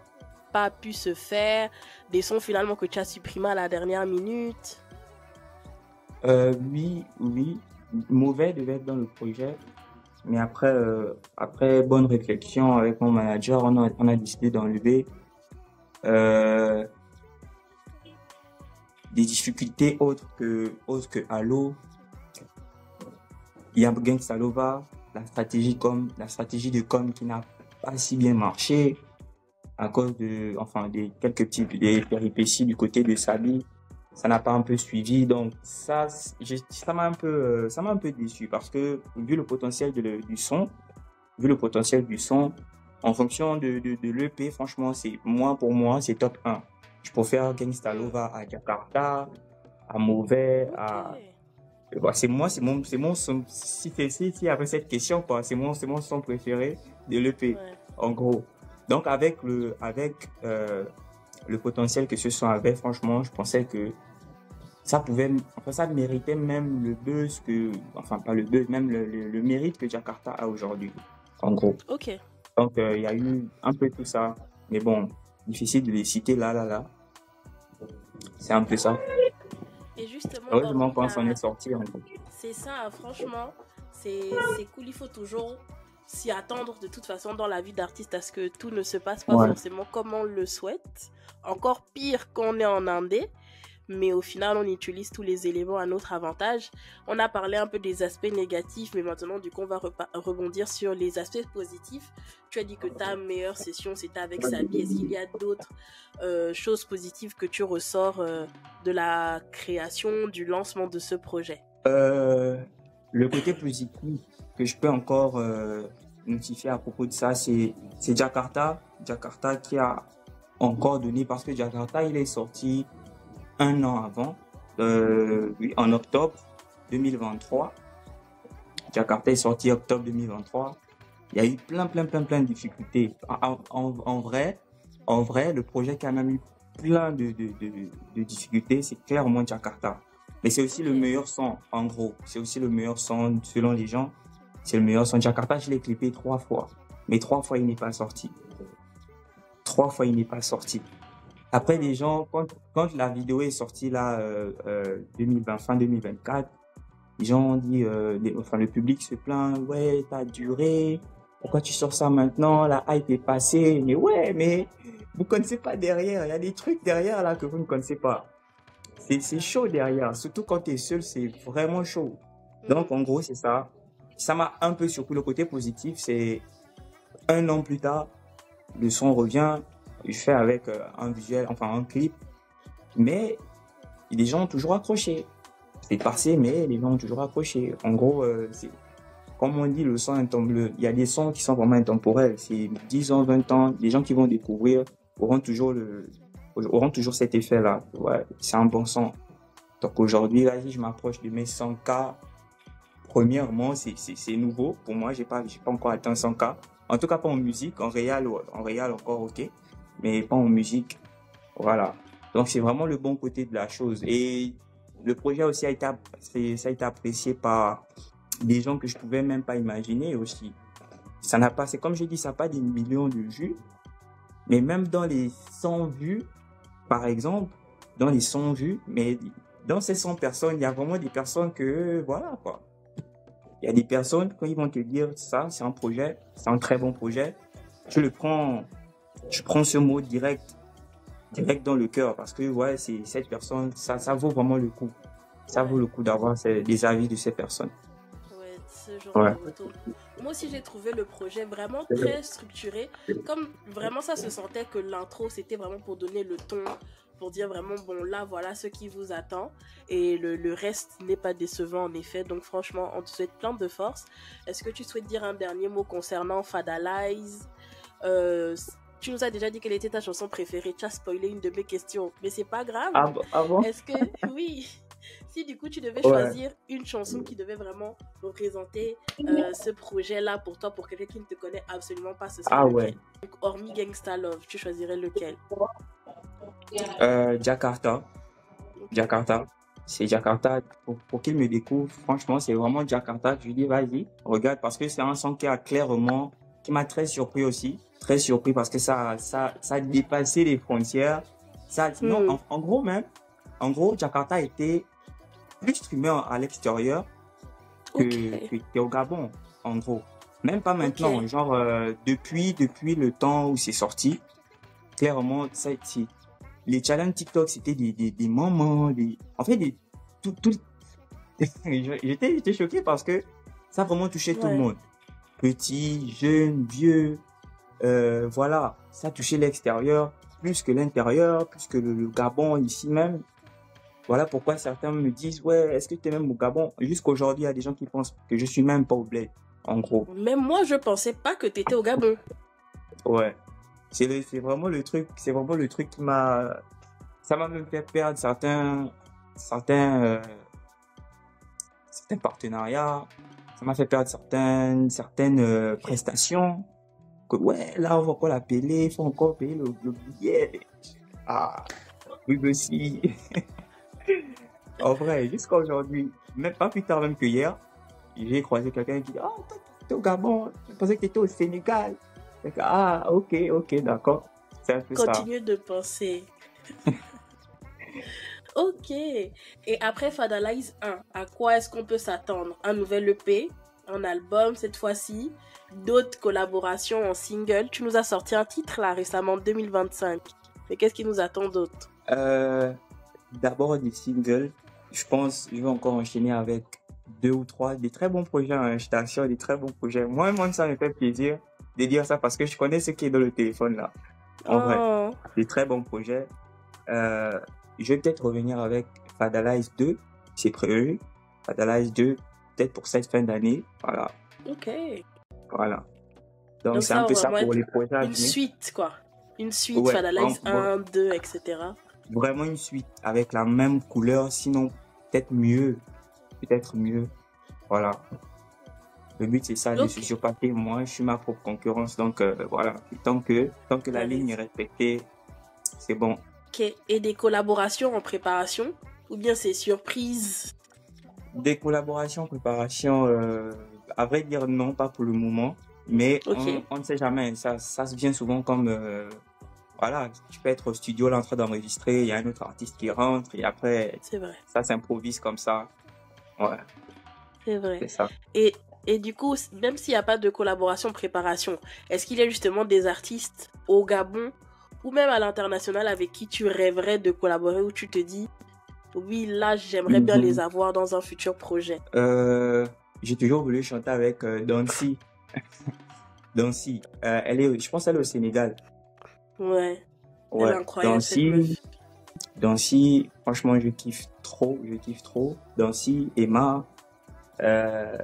pas pu se faire? Des sons finalement que tu as supprimés à la dernière minute?
Oui. Mauvais devait être dans le projet. Mais après bonne réflexion avec mon manager, on a décidé d'enlever des difficultés autres que Halo. Il y a Gangsta Lova, la stratégie de com qui n'a pas si bien marché à cause des des péripéties du côté de Sabi. Ça n'a pas un peu suivi, donc ça m'a un peu déçu parce que vu le potentiel du son, en fonction de l'EP, franchement, pour moi, c'est top 1. Je préfère Gangsta Lova à Jakarta, à Mauvais, à... C'est mon son, si après cette question, quoi, c'est mon son préféré de l'EP, en gros. Donc, avec le potentiel que ce son avait, franchement, je pensais que ça méritait même le buzz pas le buzz, même le mérite que Jakarta a aujourd'hui, en gros.
Ok.
Donc, il y a eu un peu tout ça. Mais bon, difficile de les citer là. C'est un peu ça.
Et justement,
heureusement qu'on s'en est sorti.
C'est ça, franchement, c'est cool. Il faut toujours s'y attendre de toute façon dans la vie d'artiste à ce que tout ne se passe pas forcément comme on le souhaite. Encore pire qu'on est en indé. Mais au final, on utilise tous les éléments à notre avantage. On a parlé un peu des aspects négatifs, mais maintenant, du coup, on va rebondir sur les aspects positifs. Tu as dit que ta meilleure session, c'était avec Sabi. Est-ce qu'il y a d'autres choses positives que tu ressors de la création, du lancement de ce projet?
Le côté positif que je peux encore notifier à propos de ça, c'est Jakarta. Jakarta qui a encore donné, parce que Jakarta, il est sorti un an avant, oui, en octobre 2023. Jakarta est sorti en octobre 2023. Il y a eu plein de difficultés. En vrai, le projet qui a même eu plein de difficultés, c'est clairement Jakarta. Mais c'est aussi le meilleur son, en gros. C'est aussi le meilleur son, selon les gens. C'est le meilleur son. Jakarta, je l'ai clippé 3 fois. Mais 3 fois, il n'est pas sorti. 3 fois, il n'est pas sorti. Après, les gens, quand la vidéo est sortie là, 2020, fin 2024, les gens ont dit, le public se plaint, ouais, t'as duré, pourquoi tu sors ça maintenant, la hype est passée, mais ouais, mais vous connaissez pas derrière, il y a des trucs derrière là que vous ne connaissez pas. C'est chaud derrière, surtout quand t'es seul, c'est vraiment chaud. Donc en gros, c'est ça. Ça m'a un peu surpris. Le côté positif, c'est un an plus tard, le son revient, je fais avec un visuel, enfin un clip, mais les gens ont toujours accroché. C'est passé, mais les gens ont toujours accroché. En gros, c'est comme on dit, le son intemporel. Il y a des sons qui sont vraiment intemporels. C'est 10 ans, 20 ans, les gens qui vont découvrir auront toujours cet effet-là. Ouais, c'est un bon son. Donc aujourd'hui, là, si je m'approche de mes 100K, premièrement, c'est nouveau. Pour moi, j'ai pas encore atteint 100K. En tout cas, pas en musique. En réel encore ok. Mais pas en musique. Voilà. Donc c'est vraiment le bon côté de la chose. Et le projet aussi ça a été apprécié par des gens que je pouvais même pas imaginer aussi. C'est comme je dis, ça n'a pas des millions de vues. Mais même dans les 100 vues, par exemple, mais dans ces 100 personnes, il y a vraiment des personnes que, voilà, quoi. Il y a des personnes, quand ils vont te dire ça, c'est un projet, c'est un très bon projet, je prends ce mot direct dans le cœur, parce que, ouais, c'est cette personne, ça vaut vraiment le coup. Ça vaut le coup d'avoir des avis de ces personnes.
Ouais, ce genre de retour. Moi aussi, j'ai trouvé le projet vraiment très structuré. Comme vraiment, ça se sentait que l'intro, c'était vraiment pour donner le ton, pour dire vraiment, bon, là, voilà ce qui vous attend. Et le reste n'est pas décevant, en effet. Donc, franchement, on te souhaite plein de force. Est-ce que tu souhaites dire un dernier mot concernant Fadalize? Tu nous as déjà dit quelle était ta chanson préférée. Tu as spoilé une de mes questions, mais c'est pas grave.
Ah bon?
Est-ce que, oui, si du coup tu devais choisir une chanson qui devait vraiment représenter ce projet-là pour toi, pour quelqu'un qui ne te connaît absolument pas, ce serait lequel?
Ouais.
Donc, hormis Gangsta Love, tu choisirais lequel?
Jakarta. Jakarta. C'est Jakarta. Pour qu'il me découvre, franchement, c'est vraiment Jakarta. Je lui dis, vas-y, regarde, parce que c'est un son qui m'a très surpris aussi. Très surpris parce que ça a dépassé les frontières. Non, en gros, Jakarta était plus streamé à l'extérieur que au Gabon, en gros. Même pas maintenant, genre depuis le temps où c'est sorti, clairement, les challenges TikTok, c'était des moments, en fait, j'étais choqué parce que ça a vraiment touché tout le monde. Petit, jeune, vieux, voilà, ça a touché l'extérieur, plus que l'intérieur, plus que le Gabon ici même. Voilà pourquoi certains me disent, ouais, est-ce que tu es même au Gabon? Jusqu'aujourd'hui, il y a des gens qui pensent que je suis même pas au bled, en gros.
Même moi, je pensais pas que tu étais au Gabon. Ouais.
C'est vraiment le truc qui ça m'a même fait perdre certains partenariats, ça m'a fait perdre certaines prestations. Que ouais, là, on va encore l'appeler, il faut encore payer le billet. Ah, oui, aussi. En vrai, jusqu'à aujourd'hui, même pas plus tard même que hier, j'ai croisé quelqu'un qui dit, ah, t'es au Gabon, je pensais que t'étais au Sénégal. Ah, ok, d'accord. C'est un peu ça.
Continue de penser. Ok. Et après Fadalize 1, à quoi est-ce qu'on peut s'attendre? Un nouvel EP, un album cette fois-ci, d'autres collaborations en single. Tu nous as sorti un titre là récemment, 2025. Mais qu'est-ce qui nous attend d'autre?
D'abord des singles. Je pense que je vais encore enchaîner avec 2 ou 3 des très bons projets. Hein. Je t'assure, des très bons projets. Moi-même, ça me fait plaisir de dire ça parce que je connais ce qui est dans le téléphone là. En vrai, des très bons projets. Je vais peut-être revenir avec Fadalize 2, c'est prévu. Fadalize 2, peut-être pour cette fin d'année. Voilà.
Ok.
Voilà. Donc,
Donc
c'est un
ça va
peu ça
vraiment
pour
être
les projets à
une
venir.
suite, quoi. Une suite,
Ouais,
Fadalize 1, 2, etc.
vraiment une suite avec la même couleur, sinon peut-être mieux. Peut-être mieux. Voilà. Le but, c'est ça, de se
Ok,
surpasser. Moi, je suis ma propre concurrence. Donc, voilà. Tant que la
t'as
ligne est
raison.
respectée, c'est bon.
Ok, et des collaborations en préparation? Ou bien c'est surprise?
Des collaborations, préparations, à vrai dire, non, pas pour le moment. Mais
Ok,
on ne sait jamais. Ça se vient souvent comme, voilà, tu peux être au studio, là, en train d'enregistrer, il y a un autre artiste qui rentre, et après,
c'est vrai,
ça s'improvise comme ça. Ouais,
c'est vrai.
c'est ça.
Et, et du coup, même s'il n'y a pas de collaboration préparation, est-ce qu'il y a justement des artistes au Gabon ou même à l'international avec qui tu rêverais de collaborer, où tu te dis, oui, là, j'aimerais bien les
Mhm.
avoir dans un futur projet?
J'ai toujours voulu chanter avec Dancy. Dancy, je pense qu'elle est au Sénégal.
Ouais, elle est
Ouais,
incroyable, cette meuf.
Dancy, franchement, je kiffe trop. Dancy, Emma, euh,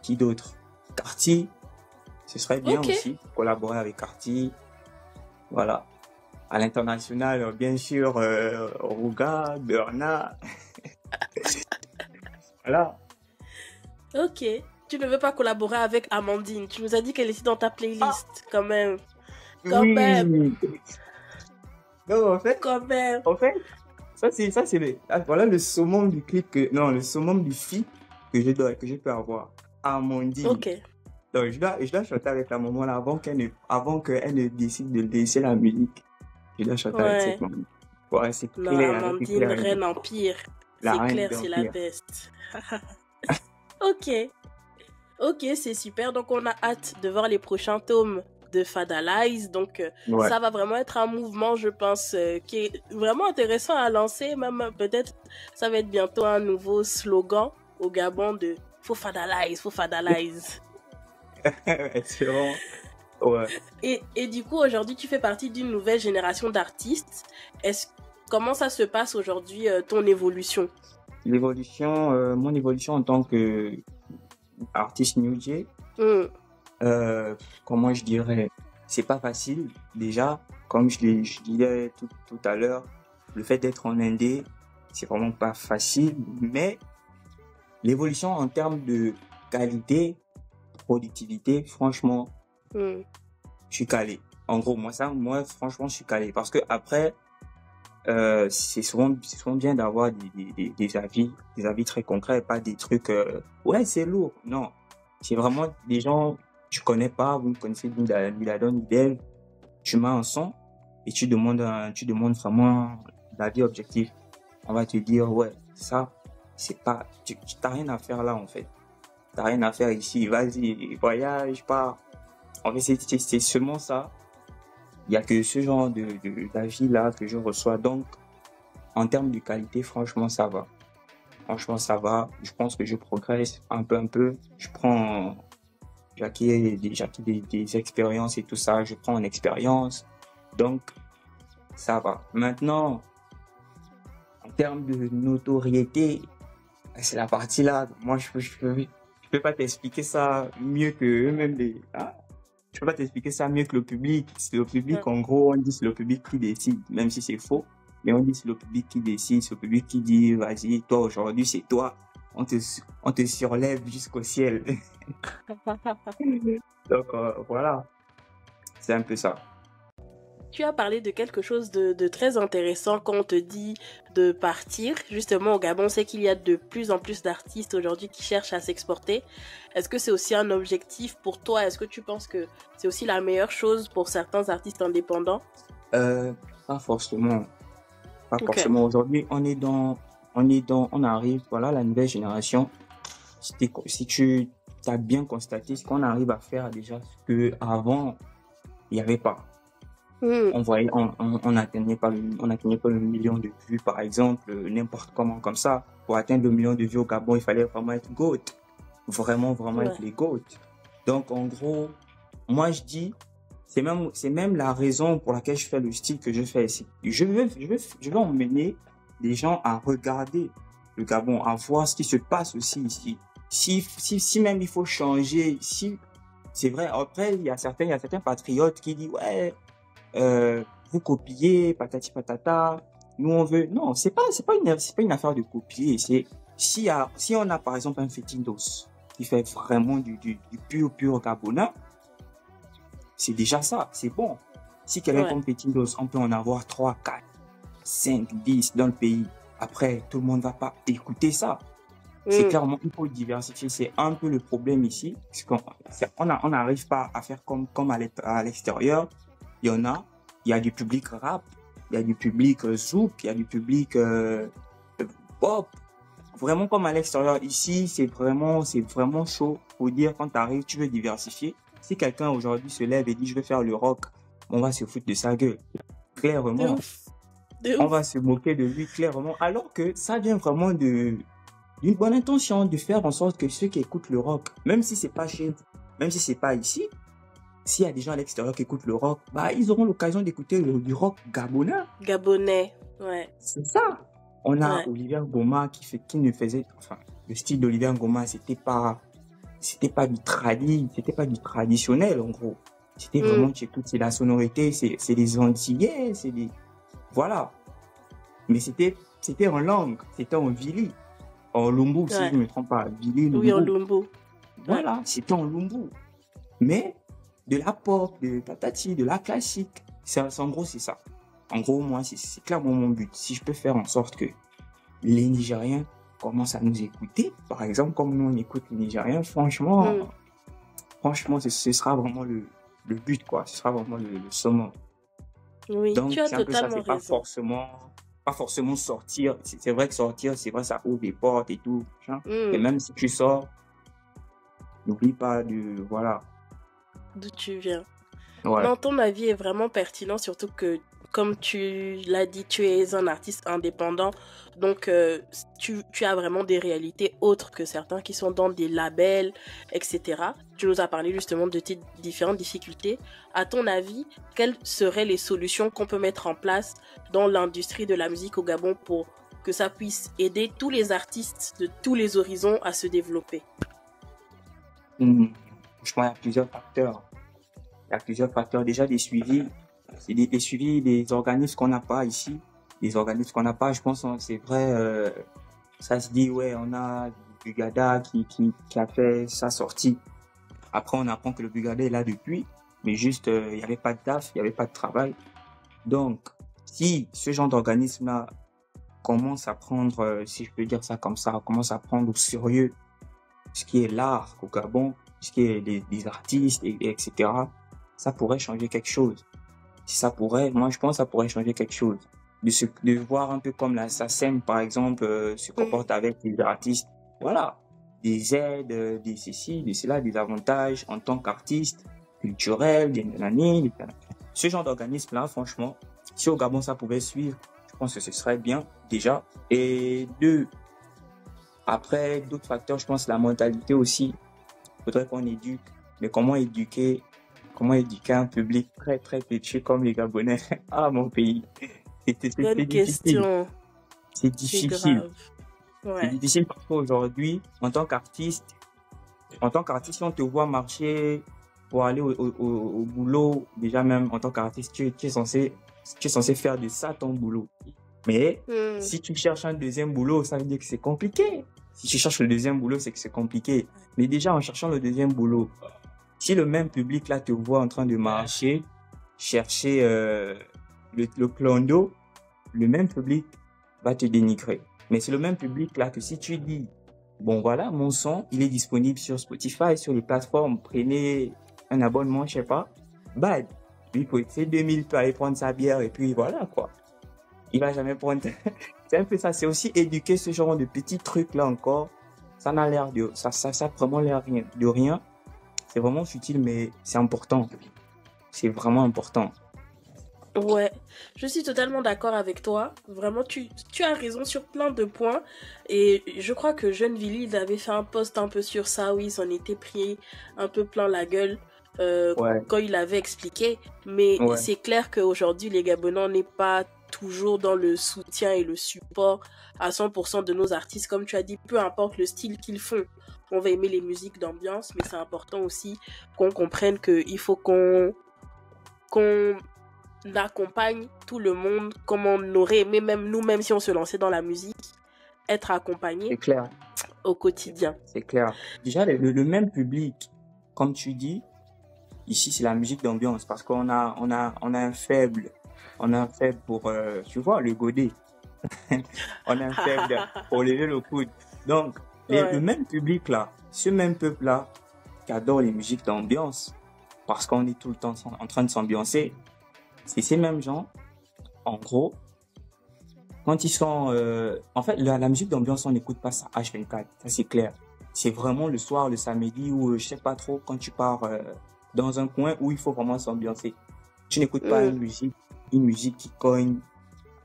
qui d'autre? Carty, ce serait bien
Ok,
aussi, collaborer avec Carty. Voilà. À l'international, bien sûr, Ruga, Burna, voilà.
ok. Tu ne veux pas collaborer avec Amandine. Tu nous as dit qu'elle était dans ta
Ah,
playlist, quand même. Quand même,
oui. Non,
quand même.
en fait, voilà le summum du clip non, le summum du feat que je peux avoir. Amandine.
Ok,
Donc, je dois chanter avec la maman là avant qu'elle ne décide de laisser la musique. Je dois chanter avec cette
ouais.
maman. Ouais, c'est
Non,
clair, là, c'est
Amandine,
clair.
Reine Empire.
La
C'est
reine
clair, c'est la
d'Empire.
best. Ok, ok, c'est super. Donc, on a hâte de voir les prochains tomes de Fadalize. Donc,
Ouais.
ça va vraiment être un mouvement, je pense, qui est vraiment intéressant à lancer. Même peut-être, ça va être bientôt un nouveau slogan au Gabon de Faut Fadalize, faut Fadalize.
Excellent. Ouais.
Et du coup, aujourd'hui, tu fais partie d'une nouvelle génération d'artistes. Comment ça se passe aujourd'hui, ton évolution?
Mon évolution en tant que artiste New J,
Hmm,
comment je dirais, c'est pas facile. Déjà, comme je disais tout à l'heure, le fait d'être en indé, c'est vraiment pas facile. Mais l'évolution en termes de qualité, productivité, franchement,
hmm.
je suis calé. En gros, moi, franchement, je suis calé. Parce que après, c'est souvent bien d'avoir des avis très concrets, pas des trucs, ouais, c'est lourd. Non. C'est vraiment des gens, tu connais pas, vous ne connaissez ni la donne ni d'elle. Tu mets un son et tu demandes vraiment l'avis objectif. On va te dire, ouais, ça, c'est pas, tu t'as rien à faire là, en fait. T'as rien à faire ici. Vas-y, voyage, pars. En fait, c'est seulement ça. Il y a que ce genre d'avis là que je reçois. Donc, en termes de qualité, franchement, ça va. Franchement, ça va. Je pense que je progresse un peu. J'acquiers des expériences et tout ça. Je prends en expérience. Donc, ça va. Maintenant, en termes de notoriété, c'est la partie là. Moi, je peux pas t'expliquer ça mieux que eux-mêmes. Je peux pas t'expliquer ça mieux que le public. C'est le public, en gros, on dit c'est le public qui décide, même si c'est faux. Mais on dit c'est le public qui décide, c'est le public qui dit, vas-y, toi aujourd'hui, c'est toi. On te surlève jusqu'au ciel. Donc, voilà. C'est un peu ça.
Tu as parlé de quelque chose de très intéressant quand on te dit de partir. Justement, au Gabon, on sait qu'il y a de plus en plus d'artistes aujourd'hui qui cherchent à s'exporter. Est-ce que c'est aussi un objectif pour toi? Est-ce que tu penses que c'est aussi la meilleure chose pour certains artistes indépendants?
Pas forcément. Pas
Ok.
forcément. Aujourd'hui, on arrive, voilà, la nouvelle génération. Si tu as bien constaté ce qu'on arrive à faire déjà, ce que avant il n'y avait pas. On voyait, on n'atteignait pas le million de vues, par exemple, n'importe comment comme ça. Pour atteindre le million de vues au Gabon, il fallait vraiment être GOAT. Vraiment être les GOAT. Donc, en gros, moi, je dis, c'est même la raison pour laquelle je fais le style que je fais ici. Je veux emmener les gens à regarder le Gabon, à voir ce qui se passe aussi ici. Si même il faut changer, si c'est vrai. Après, il y a certains patriotes qui disent, ouais, vous copiez, patati patata. Nous, on veut. Non, c'est pas une affaire de copier. Si on a, par exemple, un Fetindos qui fait vraiment du pur Gabonais, c'est déjà ça. C'est bon. Si quelqu'un
Ouais.
comme Fetindos, on peut en avoir 3, 4, 5, 10 dans le pays. Après, tout le monde va pas écouter ça. C'est clairement, il faut diversifier. C'est un peu le problème ici. Parce on n'arrive pas à faire comme à l'extérieur. Il y a du public rap, il y a du public zouk, il y a du public pop. Vraiment comme à l'extérieur. Ici, c'est vraiment chaud. Faut dire, quand tu arrives, tu veux diversifier. Si quelqu'un aujourd'hui se lève et dit, je veux faire le rock, on va se foutre de sa gueule.
De
Clairement.
ouf. De
On
ouf.
va se moquer de lui clairement, alors que ça vient vraiment d'une bonne intention de faire en sorte que ceux qui écoutent le rock, même si c'est pas chez vous, même si c'est pas ici, s'il y a des gens à l'extérieur qui écoutent le rock, bah ils auront l'occasion d'écouter du rock gabonais.
Gabonais. Ouais.
C'est ça. On a
Ouais.
Olivier Ngoma le style d'Olivier Ngoma, c'était pas du c'était pas du traditionnel en gros. C'était vraiment, tu écoutes, c'est la sonorité, c'est des Antillais, voilà. Mais c'était en langue, c'était en Vili, en Lumbu, si
Ouais.
je ne me trompe pas, Vili,
Oui, en
Lumbu.
Lumbu.
Voilà, c'était en Lumbu. Mais de la pop, de patati, de la classique, en gros, c'est ça. En gros, moi, c'est clairement mon but. Si je peux faire en sorte que les Nigériens commencent à nous écouter, par exemple, comme nous, on écoute les Nigériens, franchement, ce sera vraiment le but, quoi. Ce sera vraiment le summum.
Oui,
Donc,
tu as
c'est un peu ça,
totalement
c'est
raison.
pas forcément sortir. C'est vrai que sortir, c'est vrai, ça ouvre des portes et tout. Hein. Et
Mm.
même si tu sors, n'oublie pas voilà.
D'où tu viens.
Ouais.
Non, ton avis est vraiment pertinent, surtout que, comme tu l'as dit, tu es un artiste indépendant, donc tu as vraiment des réalités autres que certains qui sont dans des labels, etc. Tu nous as parlé justement de tes différentes difficultés. À ton avis, quelles seraient les solutions qu'on peut mettre en place dans l'industrie de la musique au Gabon pour que ça puisse aider tous les artistes de tous les horizons à se développer?
Franchement, il y a plusieurs facteurs. Il y a plusieurs facteurs. Déjà, des suivis. C'est des suivis des organismes qu'on n'a pas ici. Des organismes qu'on n'a pas, je pense, c'est vrai, ça se dit, ouais, on a Bugada qui a fait sa sortie. Après, on apprend que le Bugada est là depuis, mais juste, il n'y avait pas de taf, il n'y avait pas de travail. Donc, si ce genre d'organisme-là commence à prendre, si je peux dire ça comme ça, commence à prendre au sérieux ce qui est l'art au Gabon, ce qui est les artistes, etc., ça pourrait changer quelque chose. Moi je pense que ça pourrait changer quelque chose. De voir un peu comme la SACEM, par exemple, se comporte avec les artistes. Voilà. Des aides, des ceci, des cela, des avantages en tant qu'artiste, culturel, des nanani. Ce genre d'organisme-là, franchement, si au Gabon ça pouvait suivre, je pense que ce serait bien, déjà. Et après, d'autres facteurs, je pense la mentalité aussi. Il faudrait qu'on éduque. Mais comment éduquer un public très, très petit comme les Gabonais? Ah, mon pays. C'est
Bonne
difficile.
question.
C'est
C'est
difficile.
grave.
C'est
Ouais.
difficile parce qu'aujourd'hui, en tant qu'artiste, si on te voit marcher pour aller au boulot, déjà même en tant qu'artiste, tu es censé faire de ça ton boulot. Mais si tu cherches un deuxième boulot, ça veut dire que c'est compliqué. Si tu cherches le deuxième boulot, c'est que c'est compliqué. Mais déjà, en cherchant le deuxième boulot, si le même public là te voit en train de marcher, chercher le plan d'eau, le même public va te dénigrer. Mais c'est le même public là que si tu dis, bon voilà, mon son, il est disponible sur Spotify, sur les plateformes, prenez un abonnement, je sais pas, bad. Lui, pour essayer 2000, peut aller prendre sa bière et puis voilà quoi. Il va jamais prendre. C'est un peu ça. C'est aussi éduquer ce genre de petits trucs là encore. Ça n'a l'air ça a vraiment l'air de rien. C'est vraiment futile, mais c'est important. C'est vraiment important.
Ouais, je suis totalement d'accord avec toi. Vraiment, tu as raison sur plein de points. Et je crois que Jeune Villy, il avait fait un post un peu sur ça, où il s'en était pris un peu plein la gueule
Ouais.
quand il avait expliqué. Mais
Ouais.
c'est clair qu'aujourd'hui, les Gabonais, on n'est pas toujours dans le soutien et le support à 100% de nos artistes. Comme tu as dit, peu importe le style qu'ils font, on va aimer les musiques d'ambiance, mais c'est important aussi qu'on comprenne qu'il faut qu'on accompagne tout le monde comme on aurait aimé, même nous-mêmes, si on se lançait dans la musique, être accompagné
C'est clair,
au quotidien.
c'est clair. Déjà, le même public, comme tu dis, ici, c'est la musique d'ambiance parce qu'on on a un faible. On a un faible pour, tu vois, le godet. On a un faible pour lever le coude. Donc,
Ouais.
le même public là, ce même peuple-là, qui adore les musiques d'ambiance, parce qu'on est tout le temps en train de s'ambiancer, c'est ces mêmes gens, en gros, quand ils sont... en fait, la musique d'ambiance, on n'écoute pas ça H24, ça c'est clair. C'est vraiment le soir, le samedi, ou je sais pas trop, quand tu pars dans un coin où il faut vraiment s'ambiancer. Tu n'écoutes pas une musique qui cogne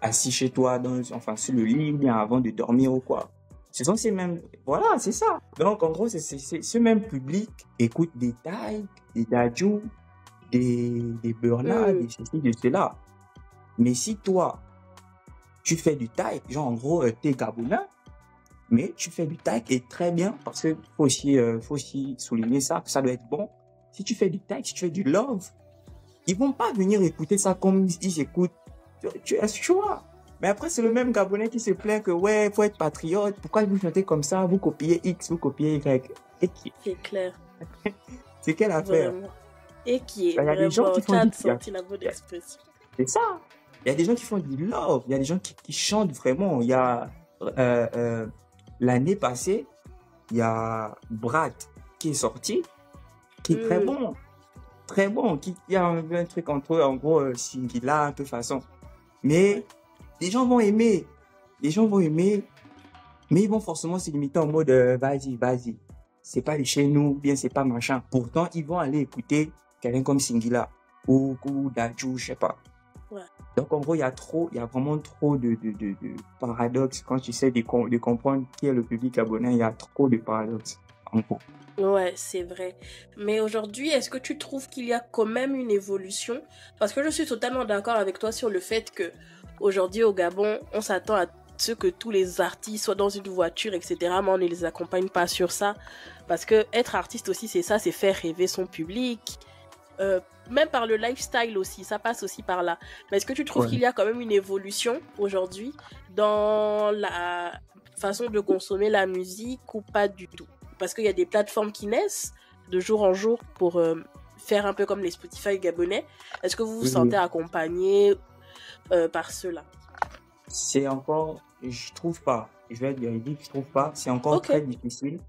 assis chez toi, enfin sur le lit, ou bien avant de dormir ou quoi. Ce sont ces mêmes... Voilà, c'est ça. Donc, en gros, c'est ce même public écoute des Taïg, des Dadju, des Burna, des ceci, de cela. Mais si toi, tu fais du Taïg, genre en gros, t'es Gabonais, mais tu fais du Taïg et très bien, parce que faut aussi souligner ça, que ça doit être bon. Si tu fais du Taïg, si tu fais du Love, ils vont pas venir écouter ça comme ils écoutent. Tu vois. Mais après, c'est le même Gabonais qui se plaint que, ouais, faut être patriote. Pourquoi vous chantez comme ça? Vous copiez X, vous copiez Y. Et qui?
C'est clair.
C'est quelle affaire?
Vraiment. Et qui est
Il y a des gens
vraiment
qui font
4 sorti la bonne expression.
C'est ça. Il y a des gens qui font du love. Il y a des gens qui chantent vraiment. Il y a, l'année passée, il y a Brad qui est sorti, qui est très bon. Très bon. Il y a un truc entre eux, en gros, Singila, un peu façon. Mais, les gens vont aimer. Les gens vont aimer. Mais ils vont forcément se limiter en mode, vas-y. C'est pas de chez nous, bien c'est pas machin. Pourtant, ils vont aller écouter quelqu'un comme Singila ou Dadju, je sais pas.
Ouais.
Donc, en gros, il y a vraiment trop de paradoxes. Quand tu essaies de comprendre qui est le public abonné, il y a trop de paradoxes, en gros.
Ouais, c'est vrai. Mais aujourd'hui, est-ce que tu trouves qu'il y a quand même une évolution? Parce que je suis totalement d'accord avec toi sur le fait que aujourd'hui au Gabon, on s'attend à ce que tous les artistes soient dans une voiture, etc. Mais on ne les accompagne pas sur ça. Parce que être artiste aussi, c'est ça, c'est faire rêver son public. Même par le lifestyle aussi, ça passe aussi par là. Mais est-ce que tu trouves qu'il y a quand même une évolution aujourd'hui dans la façon de consommer la musique ou pas du tout? Parce qu'il y a des plateformes qui naissent de jour en jour pour faire un peu comme les Spotify gabonais. Est-ce que vous vous sentez accompagné par cela?
C'est encore, je trouve pas. Je vais être véridique, je trouve pas. C'est encore très difficile.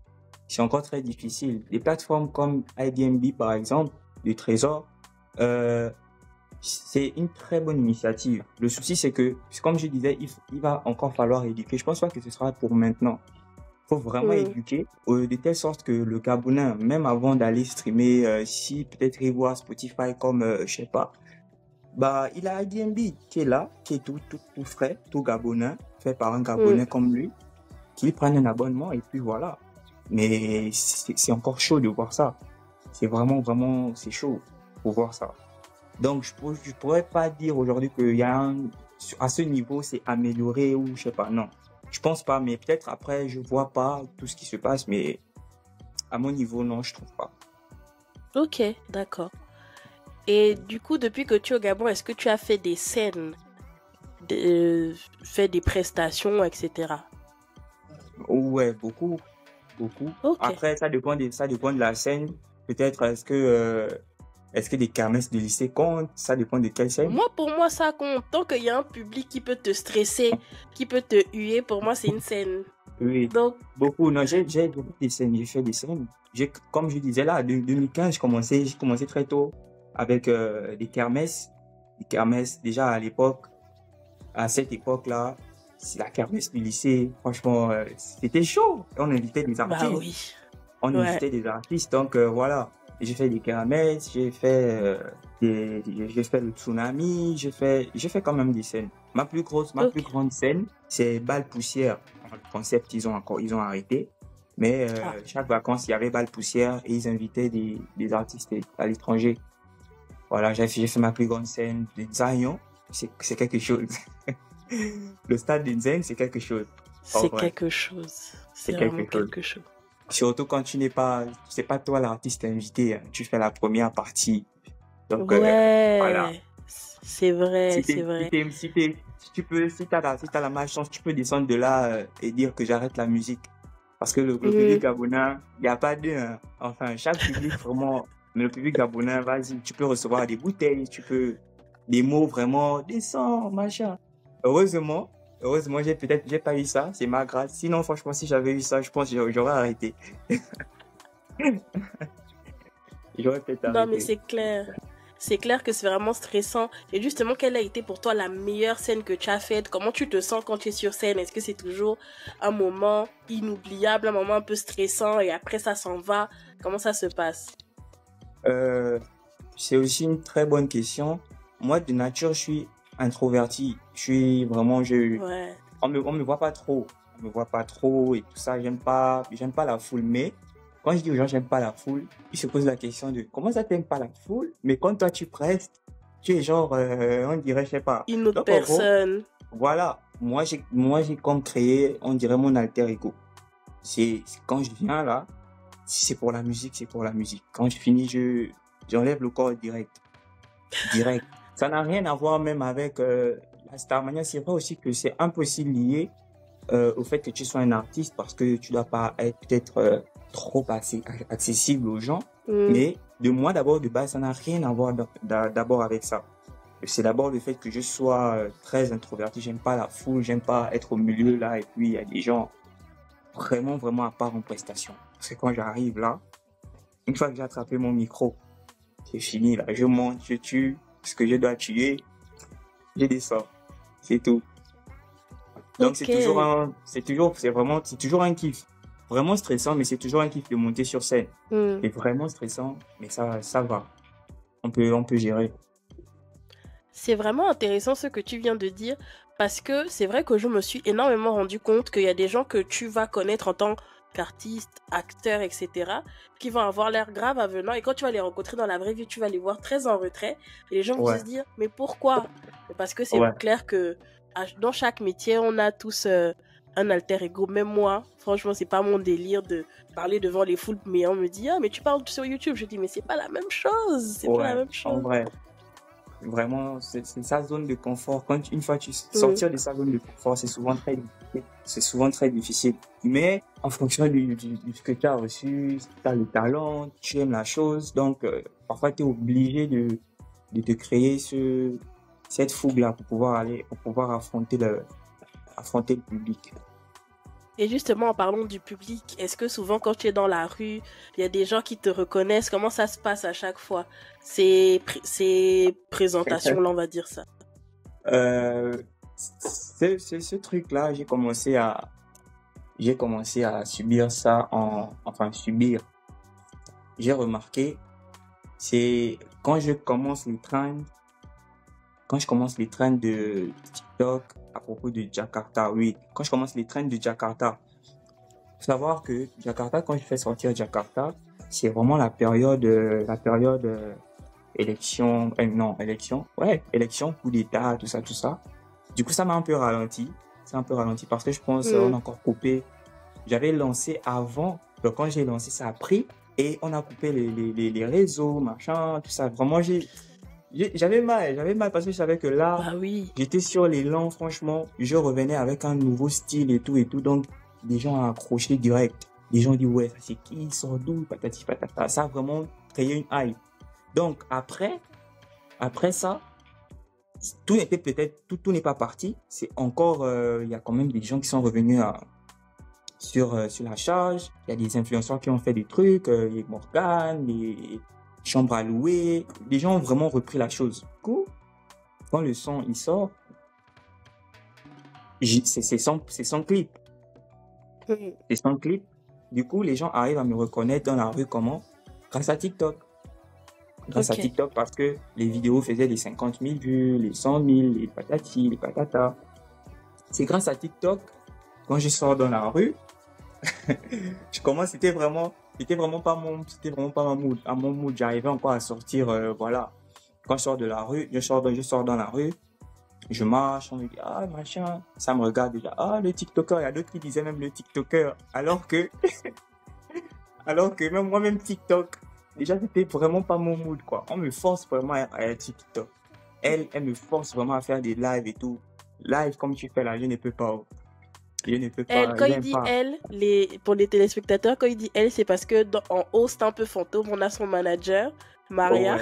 C'est encore très difficile. Des plateformes comme IDMB, par exemple, du Trésor, c'est une très bonne initiative. Le souci, c'est que, comme je disais, il va encore falloir éduquer. Je pense pas que ce sera pour maintenant. Faut vraiment éduquer de telle sorte que le Gabonais, même avant d'aller streamer, si peut-être il voit Spotify comme, je sais pas, bah, il a IDMB qui est là, qui est tout frais, tout Gabonais, fait par un Gabonais comme lui, qu'il prenne un abonnement et puis voilà. Mais c'est encore chaud de voir ça. C'est vraiment, c'est chaud pour voir ça. Donc, je pourrais pas dire aujourd'hui qu'il y a à ce niveau, c'est amélioré ou je sais pas, non. Je pense pas, mais peut-être après, je vois pas tout ce qui se passe, mais à mon niveau, non, je trouve pas.
Ok, d'accord. Et du coup, depuis que tu es au Gabon, est-ce que tu as fait des scènes, fait des prestations, etc.?
Ouais, beaucoup.
Okay.
Après, ça dépend de la scène. Peut-être, est-ce que des kermesses de lycée comptent? Ça dépend de quelle scène.
Pour moi, ça compte. Tant qu'il y a un public qui peut te stresser, qui peut te huer, pour moi, c'est une scène.
Oui, donc, beaucoup. Non, j'ai beaucoup de scènes. J'ai fait des scènes. Comme je disais là, en 2015, j'ai commencé très tôt avec des kermesses. Des kermesses, déjà à cette époque-là, c'est la kermesse du lycée. Franchement, c'était chaud. On invitait des artistes.
Bah oui.
On invitait des artistes. Donc, voilà. J'ai fait des kermesses, j'ai fait le tsunami, j'ai fait quand même des scènes. Ma plus grande scène, c'est Bal Poussière. Le concept, ils ont arrêté. Mais chaque vacances, il y avait Bal Poussière et ils invitaient des artistes à l'étranger. Voilà, j'ai fait ma plus grande scène de Zion. c'est quelque chose. Le stade d'Inzen, c'est quelque chose.
C'est
vrai.
quelque chose. C'est
C'est
vraiment
quelque chose.
quelque chose.
Surtout quand c'est pas toi l'artiste invité, hein. Tu fais la première partie. Donc,
Ouais,
voilà.
c'est vrai,
Si
c'est
t'es,
vrai.
si t'es- si t'es- si tu peux, si t'as la malchance, tu peux descendre de là et dire que j'arrête la musique. Parce que le public gabonais, il n'y a pas de, hein. Enfin, chaque public vraiment, mais le public gabonais, vas-y, tu peux recevoir des bouteilles, des mots vraiment, descends, machin. Heureusement, j'ai pas eu ça, c'est ma grâce. Sinon, franchement, si j'avais eu ça, je pense que j'aurais arrêté. J'aurais peut-être
Non, mais
arrêté.
c'est clair. C'est clair que c'est vraiment stressant. Et justement, quelle a été pour toi la meilleure scène que tu as faite? Comment tu te sens quand tu es sur scène? Est-ce que c'est toujours un moment inoubliable, un moment un peu stressant et après ça s'en va? Comment ça se passe?
C'est aussi une très bonne question. Moi, de nature, je suis introverti. Je suis vraiment,
Ouais.
on me voit pas trop. On me voit pas trop et tout ça. J'aime pas la foule. Mais quand je dis aux gens, j'aime pas la foule, ils se posent la question de comment ça t'aimes pas la foule? Mais quand toi, tu prestes, tu es genre, on dirait, je sais pas.
Une autre
Donc, en gros,
personne.
voilà. Moi, j'ai comme créé, on dirait mon alter ego. C'est quand je viens là, si c'est pour la musique, c'est pour la musique. Quand je finis, j'enlève le corps direct. Direct. Ça n'a rien à voir même avec la Starmania. C'est vrai aussi que c'est impossible lié au fait que tu sois un artiste parce que tu dois pas être peut-être trop accessible aux gens. Mais de moi d'abord, de base, ça n'a rien à voir d'abord avec ça. C'est d'abord le fait que je sois très introverti. J'aime pas la foule, j'aime pas être au milieu là et puis il y a des gens vraiment, vraiment à part en prestation. Parce que quand j'arrive là, une fois que j'ai attrapé mon micro, c'est fini là. Je monte, je tue ce que je dois tuer, je descends. C'est tout. Donc
Ok.
c'est toujours un kiff. Vraiment stressant, mais c'est toujours un kiff de monter sur scène. C'est vraiment stressant, mais ça va. On peut gérer.
C'est vraiment intéressant ce que tu viens de dire parce que c'est vrai que je me suis énormément rendu compte qu'il y a des gens que tu vas connaître en tant qu'artiste, acteur, etc. qui vont avoir l'air grave avenant et quand tu vas les rencontrer dans la vraie vie, tu vas les voir très en retrait et les gens vont se dire mais pourquoi? Parce que c'est clair que dans chaque métier, on a tous un alter ego. Même moi, franchement, c'est pas mon délire de parler devant les foules, mais on me dit ah mais tu parles sur YouTube. Je dis mais c'est pas la même chose, c'est pas la même chose.
En vrai. Vraiment, c'est sa zone de confort. Une fois tu sortir de sa zone de confort, c'est souvent très difficile. C'est souvent très difficile. Mais en fonction de ce que tu as reçu, si tu as le talent, tu aimes la chose, donc parfois tu es obligé de te créer cette fougue-là pour pouvoir affronter le public.
Et justement, en parlant du public, est-ce que souvent quand tu es dans la rue, il y a des gens qui te reconnaissent? Comment ça se passe à chaque fois? Ces présentations-là, on va dire ça.
Ce truc-là, j'ai commencé à subir ça subir. J'ai remarqué, c'est quand je commence les trends de TikTok à propos de Jakarta, oui. Quand je commence les trends de Jakarta, faut savoir que Jakarta, quand je fais sortir Jakarta, c'est vraiment la période élection, coup d'État, tout ça. Du coup, ça m'a un peu ralenti. C'est un peu ralenti parce que je pense on a encore coupé. J'avais lancé avant, donc quand j'ai lancé, ça a pris et on a coupé les réseaux, machin, tout ça. Vraiment, j'avais mal parce que je savais que là, j'étais sur l'élan, franchement, je revenais avec un nouveau style et tout, donc les gens ont accroché direct. Les gens disent ouais, ça c'est qui, il sort d'où, patati patata. Ça a vraiment créé une hype. Donc après ça, tout n'est pas parti. C'est encore, il y a quand même des gens qui sont revenus sur la charge. Il y a des influenceurs qui ont fait des trucs, les Morgan, les chambres à louer. Les gens ont vraiment repris la chose. Du coup, quand le son il sort, c'est sans clip. C'est sans clip. Du coup, les gens arrivent à me reconnaître dans la rue comment? Grâce à TikTok. Grâce à TikTok parce que les vidéos faisaient les 50 000 vues, les 100 000, les patati, les patata. C'est grâce à TikTok, quand je sors dans la rue, c'était vraiment pas mon mood. J'arrivais encore à sortir, voilà. Quand je sors de la rue, je sors dans la rue, Je marche, on me dit, ah, machin, ça me regarde déjà. Ah, le TikToker, il y a d'autres qui disaient même le TikToker. Alors que même moi-même TikTok, déjà, c'était vraiment pas mon mood, quoi. On me force vraiment à être TikTok. Elle me force vraiment à faire des lives et tout. Live, comme tu fais là, je ne peux pas. Je ne peux pas,
Quand il
j'aime
dit
pas.
elle, pour les téléspectateurs, quand il dit elle, c'est parce que en haut, c'est un peu fantôme. On a son manager,
Oh,
Maria,
ouais.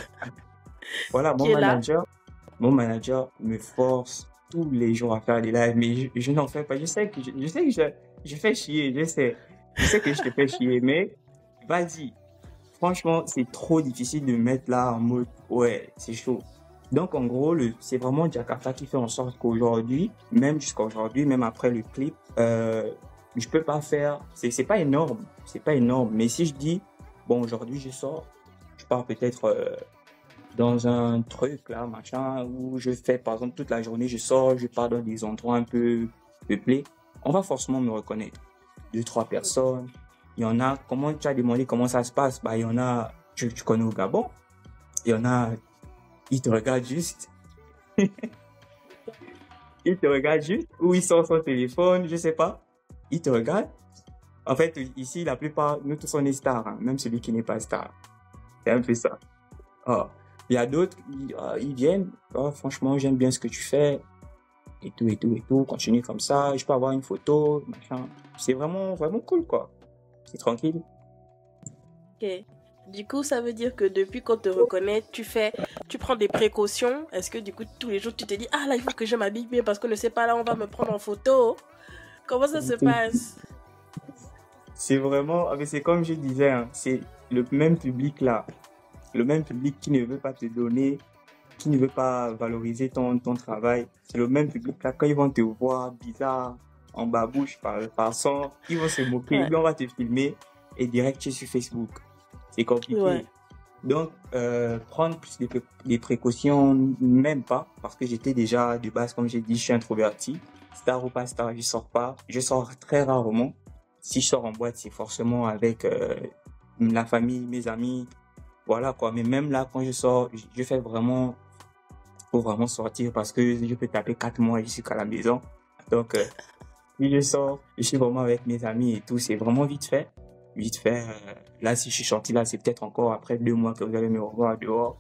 Voilà,
qui est là.
mon manager me force tous les jours à faire des lives, mais je n'en fais pas. Je fais chier, je sais que je te fais chier, mais vas-y. Franchement, c'est trop difficile de me mettre là en mode, ouais, c'est chaud. Donc, en gros, c'est vraiment Jakarta qui fait en sorte qu'aujourd'hui, même jusqu'à aujourd'hui, même après le clip, je peux pas faire, c'est pas énorme, mais si je dis, bon, aujourd'hui, je pars peut-être, dans un truc là, machin, où je fais, par exemple, toute la journée, je sors, je pars dans des endroits un peu peuplés, on va forcément me reconnaître. 2, 3 personnes. Il y en a, comment tu as demandé comment ça se passe? Bah, il y en a, tu connais au Gabon. Il y en a, ils te regardent juste. Ils te regardent juste. Ou ils sortent son téléphone, je sais pas. Ils te regardent. En fait, ici, la plupart, nous tous on est stars, hein, même celui qui n'est pas star. C'est un peu ça. Oh. Il y a d'autres, ils viennent. Oh, franchement, j'aime bien ce que tu fais. Et tout, et tout, et tout. Continue comme ça. Je peux avoir une photo, machin. C'est vraiment, vraiment cool, quoi. C'est tranquille.
Ok. Du coup, ça veut dire que depuis qu'on te reconnaît, tu prends des précautions. Est-ce que du coup, tous les jours, tu te dis, ah là, il faut que je m'habille bien parce qu'on ne sait pas là, on va me prendre en photo. Comment ça se passe?
C'est vraiment, ah, mais c'est comme je disais, hein, c'est le même public là, le même public qui ne veut pas te donner, qui ne veut pas valoriser ton travail. C'est le même public là, quand ils vont te voir bizarre, en babouche, par son, ils vont se moquer,
Ouais.
puis on va te filmer et direct tu es sur Facebook. C'est compliqué.
Ouais.
Donc, prendre plus des précautions, même pas, parce que j'étais déjà de base, comme j'ai dit, je suis introverti. Star ou pas star, je sors pas. Je sors très rarement. Si je sors en boîte, c'est forcément avec la famille, mes amis, voilà quoi. Mais même là, quand je sors, je fais vraiment, faut vraiment sortir parce que je peux taper 4 mois et je suis qu'à la maison. Donc, si je sors, je suis vraiment avec mes amis et tout, c'est vraiment vite fait. Vite fait. Là, si je suis sorti là, c'est peut-être encore après 2 mois que vous allez me revoir dehors.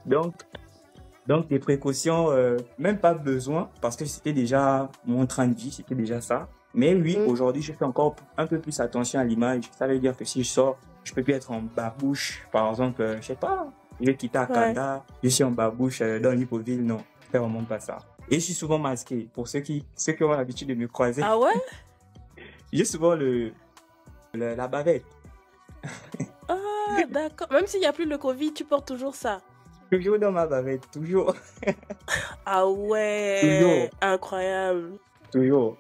Donc des précautions, même pas besoin, parce que c'était déjà mon train de vie, c'était déjà ça. Mais oui, aujourd'hui, je fais encore un peu plus attention à l'image. Ça veut dire que si je sors, je peux plus être en babouche. Par exemple, je sais pas, je vais quitter Akanda, je suis en babouche dans l'Hippoville, non. Je fais vraiment pas ça. Et je suis souvent masqué. Pour ceux qui ont l'habitude de me croiser,
Ah ouais?
j'ai souvent la bavette.
Ah, d'accord. Même s'il n'y a plus le Covid, tu portes toujours ça.
Toujours dans ma bavette, toujours.
Ah ouais.
Toujours.
Incroyable.
Toujours.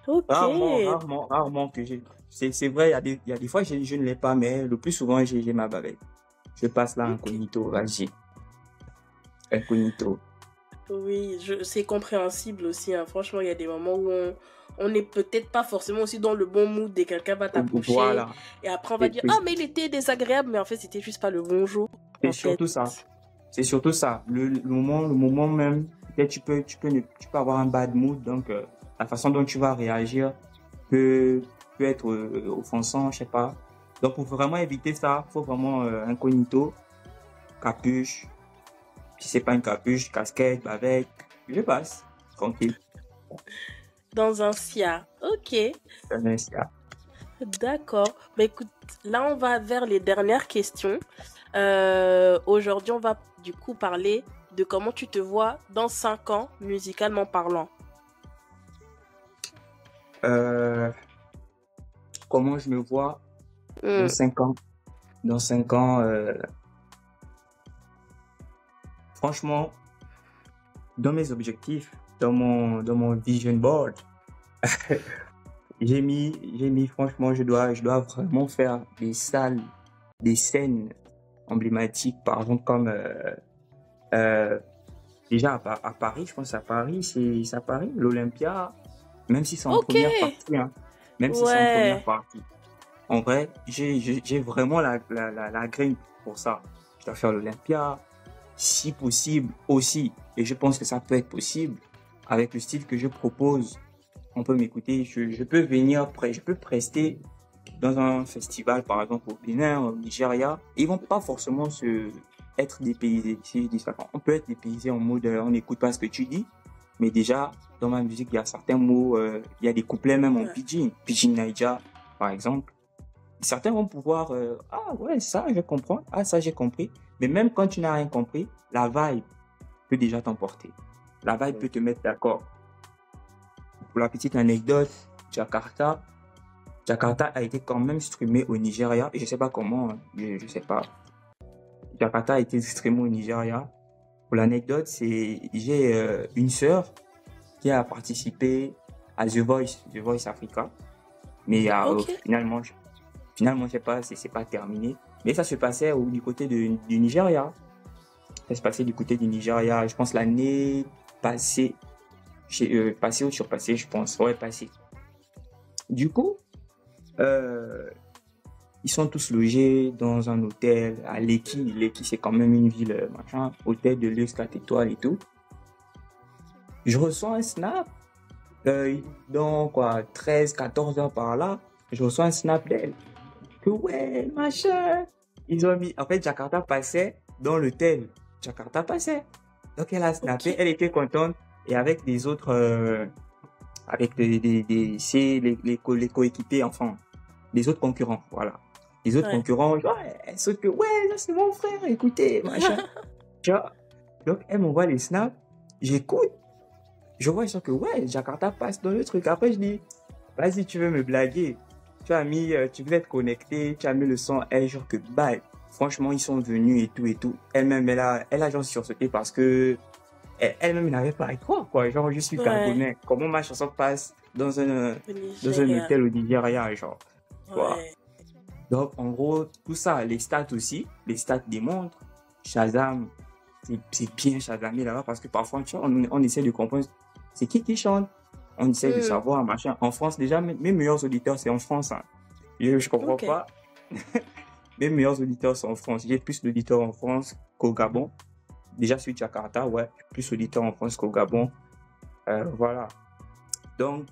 Ok.
Rarement que j'ai. C'est vrai, il y a des fois, je ne l'ai pas, mais le plus souvent, j'ai ma bavette. Je passe là incognito, vas-y. Incognito.
Oui, c'est compréhensible aussi, hein. Franchement, il y a des moments où on n'est peut-être pas forcément aussi dans le bon mood et quelqu'un va t'approcher.
Voilà.
Et après, on va dire, ah, mais il était désagréable, mais en fait, c'était juste pas le bon jour.
C'est surtout ça. C'est surtout ça. Le moment même, peut-être tu peux avoir un bad mood, donc la façon dont tu vas réagir peut être offensant, je sais pas. Donc pour vraiment éviter ça, faut vraiment incognito, capuche. Si c'est pas une capuche, casquette, bavette, je passe, tranquille.
Dans un SIA, ok.
Dans un SIA.
D'accord. Bah écoute, là on va vers les dernières questions. Aujourd'hui, on va du coup parler de comment tu te vois dans 5 ans, musicalement parlant.
Comment je me vois dans 5 ans? Dans 5 ans, franchement, dans mes objectifs, dans mon vision board, j'ai mis franchement, je dois vraiment faire des salles, des scènes emblématiques, par exemple comme déjà à Paris, je pense à Paris, c'est à Paris, l'Olympia, même si c'est en première partie, hein, même si c'est en première partie. En vrai, j'ai vraiment la graine pour ça. Je dois faire l'Olympia, si possible aussi, et je pense que ça peut être possible, avec le style que je propose, on peut m'écouter, je peux venir, je peux prester dans un festival, par exemple au Bénin, au Nigeria. Ils vont pas forcément être dépaysés. On peut être dépaysé en mode, on n'écoute pas ce que tu dis, mais déjà, dans ma musique, il y a certains mots, il y a des couplets même en Pidgin Naija, par exemple. Certains vont pouvoir, ah ouais, ça, je comprends, ah ça, j'ai compris. Mais même quand tu n'as rien compris, la vibe peut déjà t'emporter. La vibe peut te mettre d'accord. Pour la petite anecdote, Jakarta a été quand même streamé au Nigeria. Je sais pas comment, je sais pas. Jakarta a été streamé au Nigeria. Pour l'anecdote, j'ai une sœur qui a participé à The Voice Africa. Mais finalement, je sais pas, c'est pas terminé. Mais ça se passait du côté du Nigeria. Ça se passait du côté du Nigeria, je pense l'année passée. Passée ou surpassée, je pense. Ouais, passée. Du coup, ils sont tous logés dans un hôtel à Lekki. Lekki, c'est quand même une ville, machin, hôtel de luxe 4 étoiles et tout. Je reçois un snap, dans 13, 14 heures par là, je reçois un snap d'elle. Que ouais, machin. Ils ont mis, en fait, Jakarta passait dans l'hôtel. Jakarta passait. Donc elle a snappé, elle était contente. Et avec des autres, avec les coéquipiers, enfin, les autres concurrents, voilà. Les autres concurrents, genre, elles sautent que, ouais, ça c'est mon frère, écoutez, machin. Donc, elle m'envoie les snaps, j'écoute, je vois que, ouais, Jakarta passe dans le truc. Après, je dis, vas-y, tu veux me blaguer. Tu veux être connecté, tu as mis le son, elle, genre que, bah, franchement, ils sont venus et tout. Elle-même, elle a genre sursauté parce que, elle-même n'avait pas trop, quoi. Genre, je suis Camerounais. Comment ma chanson passe dans un hôtel au Nigeria, genre. Ouais. Donc, en gros, tout ça, les stats aussi, les stats démontrent. Shazam, c'est bien Shazamé là-bas parce que parfois, tu vois, on essaie de comprendre c'est qui chante. On essaie de savoir, machin. En France, déjà, mes meilleurs auditeurs, c'est en France. Hein. Je comprends pas. Mes meilleurs auditeurs sont en France. J'ai plus d'auditeurs en France qu'au Gabon. Déjà, sur Jakarta, ouais, plus d'auditeurs en France qu'au Gabon. Voilà. Donc,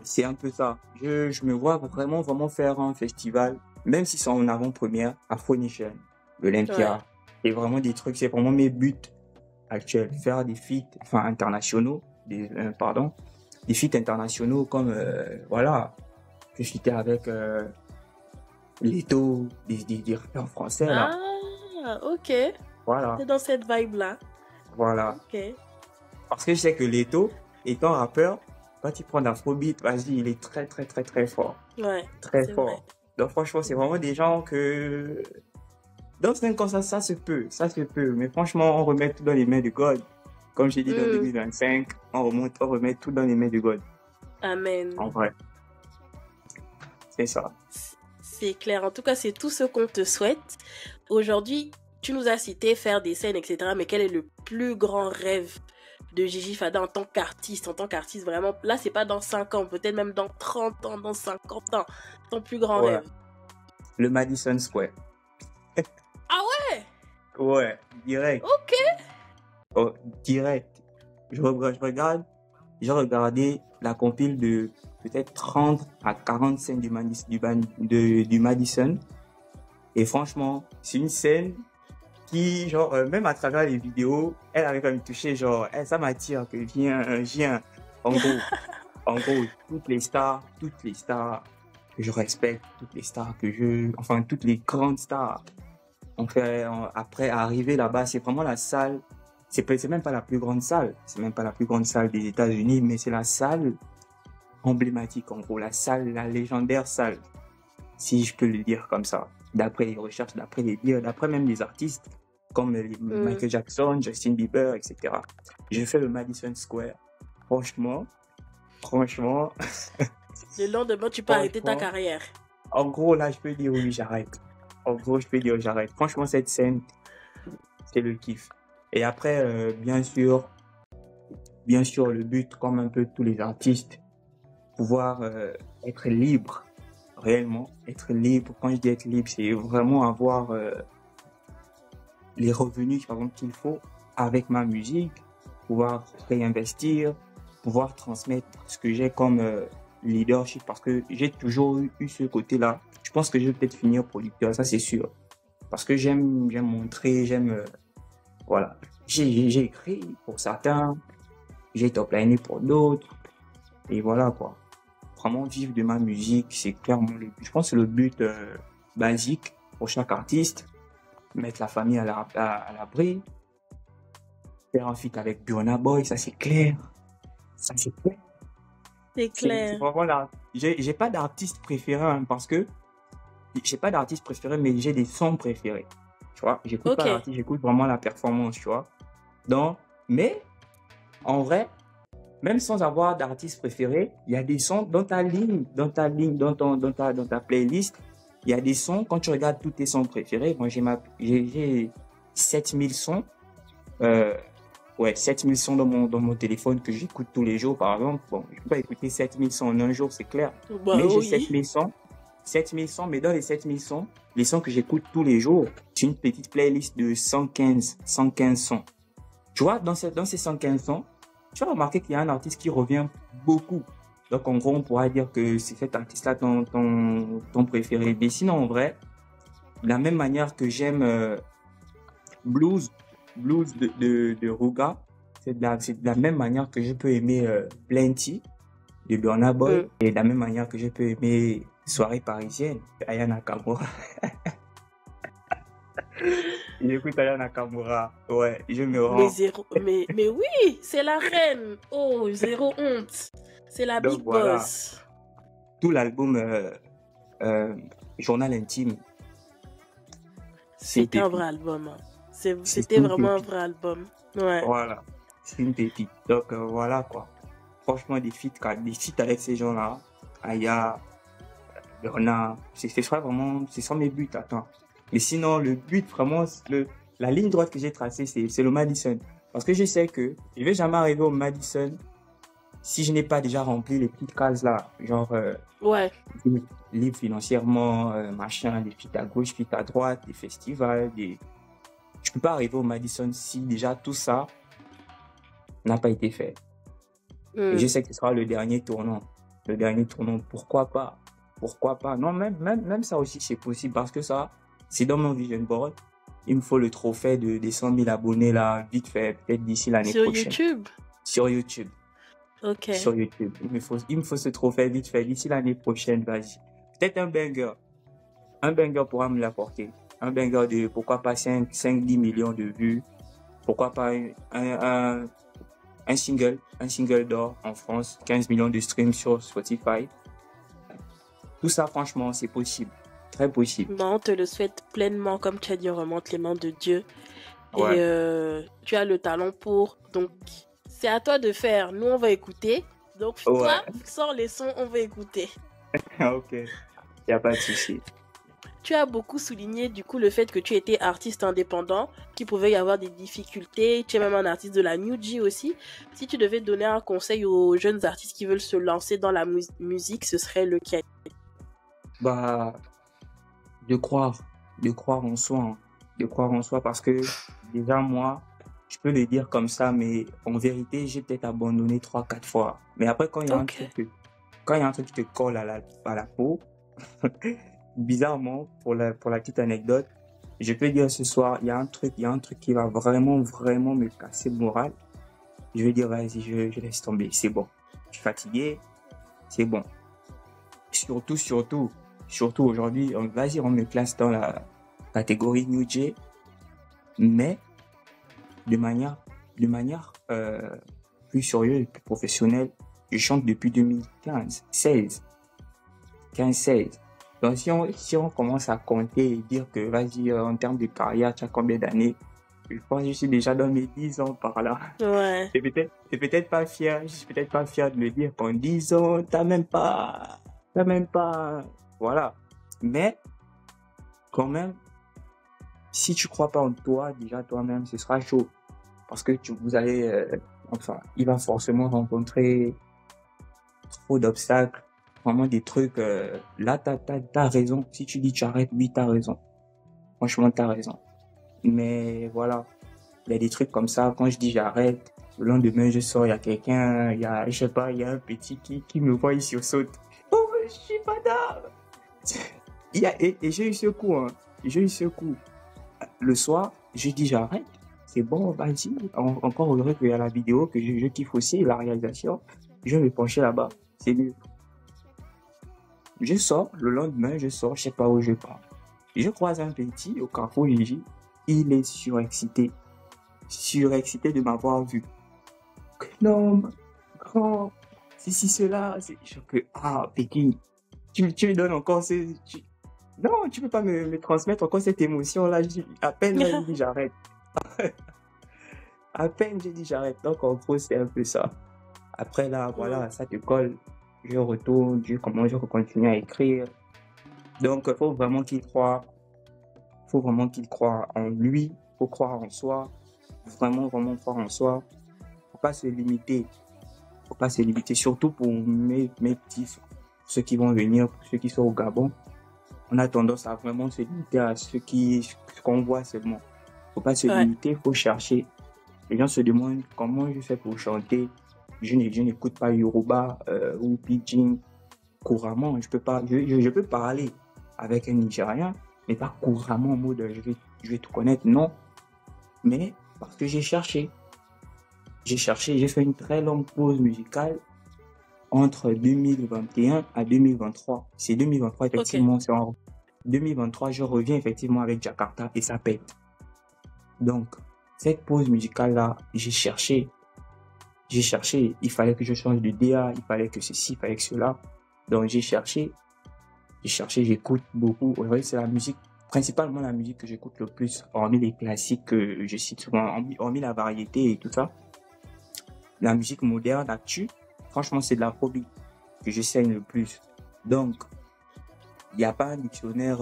c'est un peu ça. Je me vois vraiment faire un festival, même si c'est en avant-première, Afro Nation, l'Olympia. Et vraiment des trucs, c'est vraiment mes buts actuels. Faire des feats, internationaux, des feats internationaux comme, voilà, que j'étais avec Leto, des rappeurs français, là.
Ah, ok.
Voilà.
C'est dans cette vibe-là.
Voilà.
Ok.
Parce que je sais que Leto, étant rappeur, quand il prend d'Afrobeat, vas-y, il est très, très, très, très fort.
Ouais.
Très fort.
Vrai.
Donc, franchement, c'est vraiment des gens que, dans un cas, ça se peut. Mais franchement, on remet tout dans les mains de God. Comme j'ai dit dans 2025, on remet tout dans les mains de God.
Amen.
En vrai. C'est ça.
C'est clair. En tout cas, c'est tout ce qu'on te souhaite. Aujourd'hui, tu nous as cité faire des scènes, etc. Mais quel est le plus grand rêve de Gigi Fada en tant qu'artiste vraiment? Là, c'est pas dans 5 ans, peut-être même dans 30 ans, dans 50 ans. Ton plus grand rêve.
Le Madison Square.
Ah ouais?
Ouais, direct.
Ok.
Oh, direct. Je regarde, j'ai regardé la compile de peut-être 30 à 40 scènes du Madison. Et franchement, c'est une scène qui, genre, même à travers les vidéos, elle avait quand même touché, genre, ça m'attire, que viens. En gros, toutes les stars que je respecte, toutes les stars toutes les grandes stars, après arriver là-bas, c'est vraiment la salle, c'est même pas la plus grande salle, des États-Unis, mais c'est la salle emblématique, en gros, la légendaire salle, si je peux le dire comme ça, d'après les recherches, d'après les dires, d'après même les artistes, comme Michael Jackson, Justin Bieber, etc. J'ai fait le Madison Square. Franchement.
Le lendemain, tu peux arrêter ta carrière.
En gros, là, je peux dire oui, j'arrête. Franchement, cette scène, c'est le kiff. Et après, bien sûr, le but, comme un peu tous les artistes, pouvoir être libre, réellement, être libre. Quand je dis être libre, c'est vraiment avoir les revenus, par exemple, qu'il faut avec ma musique, pouvoir réinvestir, pouvoir transmettre ce que j'ai comme leadership, parce que j'ai toujours eu ce côté-là. Je pense que je vais peut-être finir producteur, ça c'est sûr. Parce que j'aime montrer, voilà. J'ai écrit pour certains, j'ai top-liné pour d'autres, et voilà quoi. Vraiment vivre de ma musique, c'est clairement le but. Je pense que c'est le but basique pour chaque artiste. Mettre la famille à l'abri. Faire un feat avec Burna Boy, ça c'est clair. Ça c'est clair.
C'est clair.
C'est vraiment là. J'ai pas d'artiste préféré hein, parce que j'ai pas d'artiste préféré, mais j'ai des sons préférés. Tu vois, j'écoute pas l'artiste, j'écoute vraiment la performance, tu vois. Donc, mais en vrai, même sans avoir d'artiste préféré, il y a des sons dans ta playlist. Il y a des sons, quand tu regardes tous tes sons préférés, moi j'ai 7000 sons. 7000 sons dans mon téléphone que j'écoute tous les jours, par exemple. Bon, je peux pas écouter 7000 sons en un jour, c'est clair.
Bah,
mais
oui.
j'ai 7000 sons, mais dans les 7000 sons, les sons que j'écoute tous les jours, c'est une petite playlist de 115 sons. Tu vois, dans ces 115 sons, tu vas remarquer qu'il y a un artiste qui revient beaucoup. Donc, en gros, on pourra dire que c'est cet artiste-là ton préféré. Mais sinon, en vrai, de la même manière que j'aime Blues de Ruga, c'est de la même manière que je peux aimer Plenty de Burna Boy, et de la même manière que je peux aimer Soirée parisienne de Aya Nakamura. J'écoute Aya Nakamura, ouais, je me rends.
Mais oui, c'est la reine. Oh, zéro honte. C'est la
Donc,
big
voilà.
boss.
Tout l'album Journal intime.
C'était un vrai album. Hein. C'était vraiment un vrai album. Ouais.
Voilà, c'est une pépite. Donc voilà quoi. Franchement, des feats avec ces gens-là, Aya, Bernard, ce sont mes buts. Attends. Mais sinon, le but vraiment, la ligne droite que j'ai tracée, c'est le Madison. Parce que je sais que je vais jamais arriver au Madison si je n'ai pas déjà rempli les petites cases là, genre libre financièrement, machin, des feats à gauche, feats à droite, des festivals, je peux pas arriver au Madison si déjà tout ça n'a pas été fait. Et je sais que ce sera le dernier tournant. Pourquoi pas? Non, même ça aussi c'est possible parce que ça, c'est dans mon vision board. Il me faut le trophée des 100 000 abonnés là, vite fait, peut-être d'ici l'année prochaine. Sur YouTube.
Ok.
Sur YouTube. Il me faut ce trophée vite fait d'ici l'année prochaine, vas-y. Peut-être un banger. Un banger pourra me l'apporter. Un banger de, pourquoi pas 5-10 millions de vues. Pourquoi pas un single d'or en France. 15 millions de streams sur Spotify. Tout ça, franchement, c'est possible. Très possible.
Bon, on te le souhaite pleinement, comme tu as dit, on remonte les mains de Dieu.
Ouais.
Et tu as le talent pour. Donc, c'est à toi de faire. Nous, on va écouter. Donc, toi, sors les sons, on va écouter.
Ok. Il n'y a pas de souci.
Tu as beaucoup souligné, du coup, le fait que tu étais artiste indépendant, qu'il pouvait y avoir des difficultés. Tu es même un artiste de la New G aussi. Si tu devais donner un conseil aux jeunes artistes qui veulent se lancer dans la musique, ce serait lequel?
Bah, de croire en soi. De croire en soi parce que, déjà, moi, je peux le dire comme ça, mais en vérité, j'ai peut-être abandonné 3-4 fois. Mais après, quand il y a un truc qui te colle à la peau, bizarrement, pour la petite anecdote, je peux dire ce soir, il y a un truc qui va vraiment, vraiment me casser le moral. Je vais dire, vas-y, je laisse tomber, c'est bon. Je suis fatigué, c'est bon. Surtout aujourd'hui, vas-y, on me classe dans la catégorie New J, mais de manière plus sérieuse, plus professionnelle. Je chante depuis 2015-16. Donc si on commence à compter et dire que vas-y, en termes de carrière, tu as combien d'années? Je pense que je suis déjà dans mes 10 ans par là.
Ouais.
Et peut-être pas fier, je suis peut-être pas fier de me dire qu'en 10 ans, t'as même pas, voilà. Mais, quand même, si tu crois pas en toi, déjà toi-même, ce sera chaud. Parce que il va forcément rencontrer trop d'obstacles, vraiment des trucs, là, t'as raison. Si tu dis tu arrêtes, oui, t'as raison. Franchement, t'as raison. Mais voilà, il y a des trucs comme ça. Quand je dis j'arrête, le lendemain, je sors, il y a quelqu'un, je sais pas, il y a un petit qui me voit, il sursaute. Oh, je suis madame! Et j'ai eu ce coup, hein. J'ai eu ce coup. Le soir, je dis j'arrête. C'est bon, vas-y. Encore heureux qu'il y a la vidéo, que je kiffe aussi, la réalisation. Je vais me pencher là-bas. C'est mieux. Je sors, le lendemain, je sais pas où je pars. Je croise un petit au carrefour Gigi. Il est surexcité. Surexcité de m'avoir vu. Non, grand, ceci, cela. Pékin, tu me donnes encore Non, tu peux pas me transmettre encore cette émotion-là. À peine là, j'ai dit j'arrête. À peine j'ai dit j'arrête. Donc en gros, c'est un peu ça. Après là, voilà, ça te colle. Je retourne, je continue à écrire. Donc il faut vraiment qu'il croie. Faut vraiment qu'il croie en lui. Faut croire en soi. Vraiment, vraiment croire en soi. Faut pas se limiter. Faut pas se limiter. Surtout pour mes petits, ceux qui vont venir, pour ceux qui sont au Gabon. On a tendance à vraiment se limiter à ce qu'on voit seulement. Faut pas se limiter, faut chercher. Les gens se demandent comment je fais pour chanter. Je n'écoute pas Yoruba ou Pidgin couramment. Je peux parler avec un Nigérien, mais pas couramment en mode je vais tout connaître. Non. Mais parce que j'ai cherché. J'ai fait une très longue pause musicale entre 2021 à 2023. C'est 2023, effectivement. Okay. C'est en 2023, je reviens effectivement avec Jakarta et ça pète. Donc, cette pause musicale-là, j'ai cherché. Il fallait que je change de DA, il fallait que ceci, il fallait que cela. Donc, j'ai cherché, j'écoute beaucoup. Aujourd'hui, c'est la musique, principalement la musique que j'écoute le plus, hormis les classiques que je cite souvent, hormis la variété et tout ça. La musique moderne, actuelle. Franchement, c'est de l'afrobeat que j'essaye le plus. Donc, il n'y a pas un dictionnaire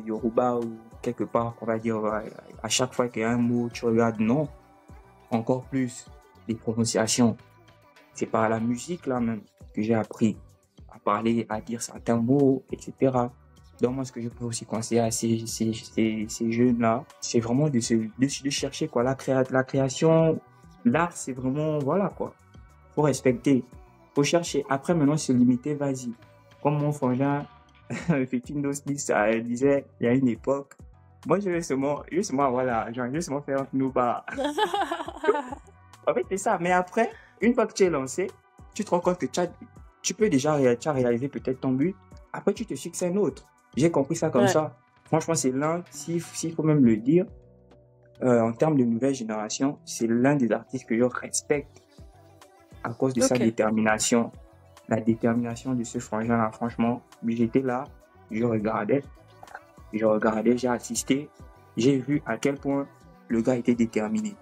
Yoruba ou quelque part qu'on va dire à chaque fois qu'il y a un mot, tu regardes, non. Encore plus les prononciations. C'est par la musique là même que j'ai appris à parler, à dire certains mots, etc. Donc moi, ce que je peux aussi conseiller à ces jeunes-là, c'est vraiment de chercher quoi, la création. L'art, c'est vraiment, voilà quoi. Faut respecter. Faut chercher. Après, maintenant, se limiter, vas-y. Comme mon frangin, Fetindo Smith, ça disait, il y a une époque, moi, je vais seulement avoir l'argent, je vais seulement faire un nouba. En fait, c'est ça. Mais après, une fois que tu es lancé, tu te rends compte que tu peux déjà réaliser peut-être ton but. Après, tu te fixes un autre. J'ai compris ça comme ça. Franchement, c'est l'un, s'il faut même le dire, en termes de nouvelle génération, c'est l'un des artistes que je respecte à cause de sa détermination. La détermination de ce frangin-là, franchement, j'étais là, je regardais, j'ai assisté, j'ai vu à quel point le gars était déterminé.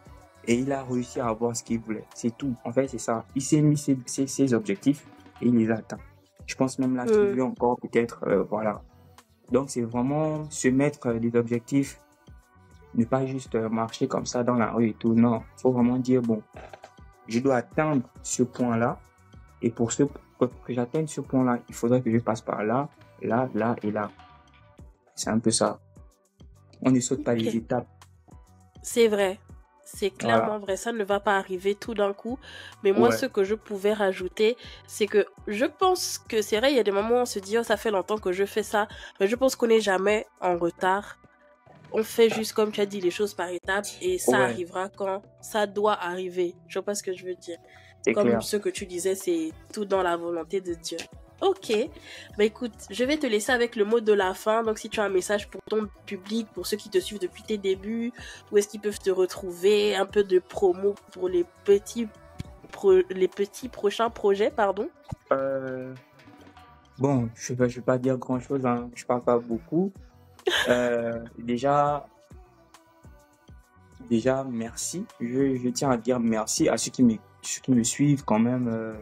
Et il a réussi à avoir ce qu'il voulait. C'est tout. En fait, c'est ça. Il s'est mis ses objectifs et il les atteint. Je pense même là qu'il veut encore peut-être, voilà. Donc, c'est vraiment se mettre des objectifs, ne pas juste marcher comme ça dans la rue et tout. Non, il faut vraiment dire, bon, je dois atteindre ce point-là. Et pour que j'atteigne ce point-là, il faudrait que je passe par là, là, là et là. C'est un peu ça. On ne saute pas les étapes.
C'est vrai. C'est clairement vrai. Ça ne va pas arriver tout d'un coup. Mais moi, ce que je pouvais rajouter, c'est que je pense que c'est vrai, il y a des moments où on se dit, oh, ça fait longtemps que je fais ça. Mais je pense qu'on n'est jamais en retard. On fait juste, comme tu as dit, les choses par étapes et ça arrivera quand ça doit arriver. Je sais pas ce que je veux dire. Comme clair. Ce que tu disais, c'est tout dans la volonté de Dieu. Ok, bah écoute, je vais te laisser avec le mot de la fin. Donc si tu as un message pour ton public, pour ceux qui te suivent depuis tes débuts, où est-ce qu'ils peuvent te retrouver, un peu de promo pour les petits prochains projets, pardon.
Bon, je vais pas dire grand-chose, hein. Je parle pas beaucoup. Déjà, merci. Je tiens à dire merci à ceux qui me suivent quand même.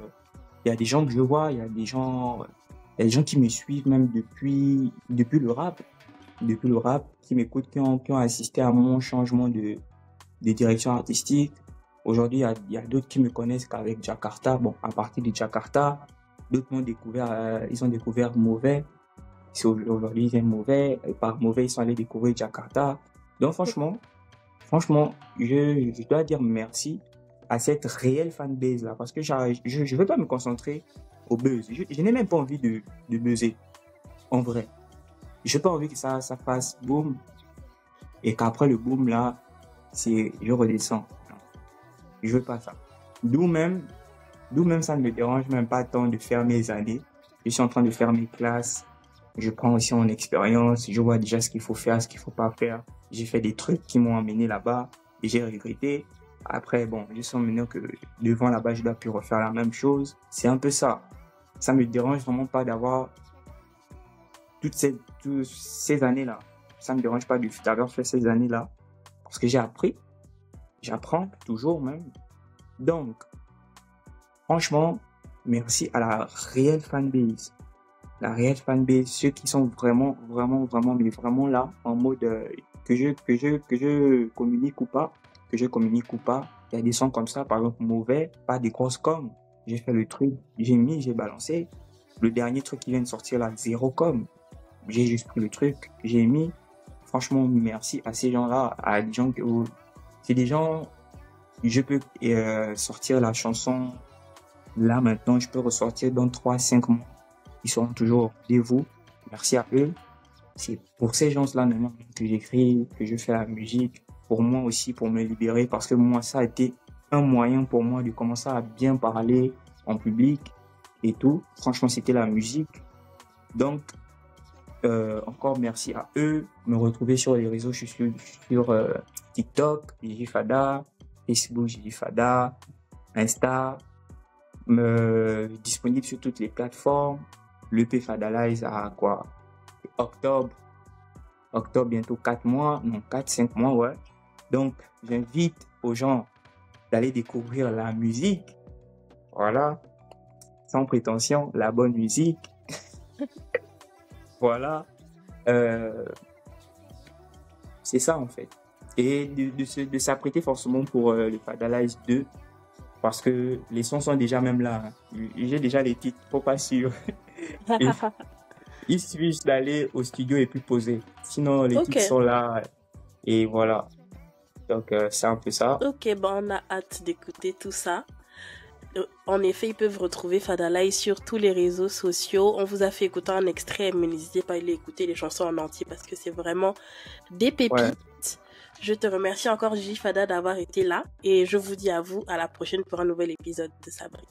Il y a des gens que je vois, il y a des gens qui me suivent même depuis le rap, qui m'écoutent, qui ont assisté à mon changement de direction artistique. Aujourd'hui, il y a d'autres qui me connaissent qu'avec Jakarta. Bon, à partir de Jakarta, d'autres m'ont découvert, ils ont découvert Mauvais. Aujourd'hui, ils aiment Mauvais. Et par Mauvais, ils sont allés découvrir Jakarta. Donc, franchement, franchement, je dois dire merci à cette réelle fanbase là, parce que je ne veux pas me concentrer au buzz. Je n'ai même pas envie de buzzer, en vrai. Je n'ai pas envie que ça fasse boum et qu'après le boom là, je redescends. Non, je veux pas ça. D'où même, ça ne me dérange même pas tant de faire mes années. Je suis en train de faire mes classes. Je prends aussi mon expérience. Je vois déjà ce qu'il faut faire, ce qu'il faut pas faire. J'ai fait des trucs qui m'ont amené là-bas et j'ai regretté. Après, bon, je sens maintenant que devant là-bas, je dois plus refaire la même chose. C'est un peu ça. Ça me dérange vraiment pas d'avoir toutes ces années-là. Ça me dérange pas d'avoir fait ces années-là. Parce que j'ai appris. J'apprends toujours même. Donc, franchement, merci à la réelle fanbase. La réelle fanbase, ceux qui sont vraiment, mais vraiment là, en mode que je communique ou pas. Il y a des sons comme ça, par exemple, mauvais, pas des grosses com. J'ai fait le truc, j'ai balancé. Le dernier truc qui vient de sortir là, 0 com. J'ai juste pris le truc, j'ai mis. Franchement, merci à ces gens-là, à des gens c'est des gens, je peux sortir la chanson là maintenant, je peux ressortir dans 3-5 mois. Ils seront toujours de vous. Merci à eux. C'est pour ces gens-là maintenant que j'écris, que je fais la musique. Pour moi aussi, pour me libérer, parce que moi, ça a été un moyen pour moi de commencer à bien parler en public et tout. Franchement, c'était la musique. Donc, encore merci à eux. Me retrouver sur les réseaux, je suis sur TikTok, Gigi Fada, Facebook, Gigi Fada, Insta, disponible sur toutes les plateformes. L'EP Fadalize à quoi? Octobre, bientôt 4-5 mois, ouais. Donc, j'invite aux gens d'aller découvrir la musique. Voilà. Sans prétention, la bonne musique. Voilà. C'est ça, en fait. Et de s'apprêter forcément pour le Fadalize 2. Parce que les sons sont déjà même là. J'ai déjà les titres, faut pas sûr. Il suffit juste d'aller au studio et puis poser. Sinon, les titres sont là. Et voilà. Donc, c'est un peu ça.
Ok, on a hâte d'écouter tout ça. En effet, ils peuvent retrouver Fadalize sur tous les réseaux sociaux. On vous a fait écouter un extrait, mais n'hésitez pas à aller écouter les chansons en entier parce que c'est vraiment des pépites. Ouais. Je te remercie encore, Gigi Fada, d'avoir été là. Et je vous dis à vous à la prochaine pour un nouvel épisode de Sabri.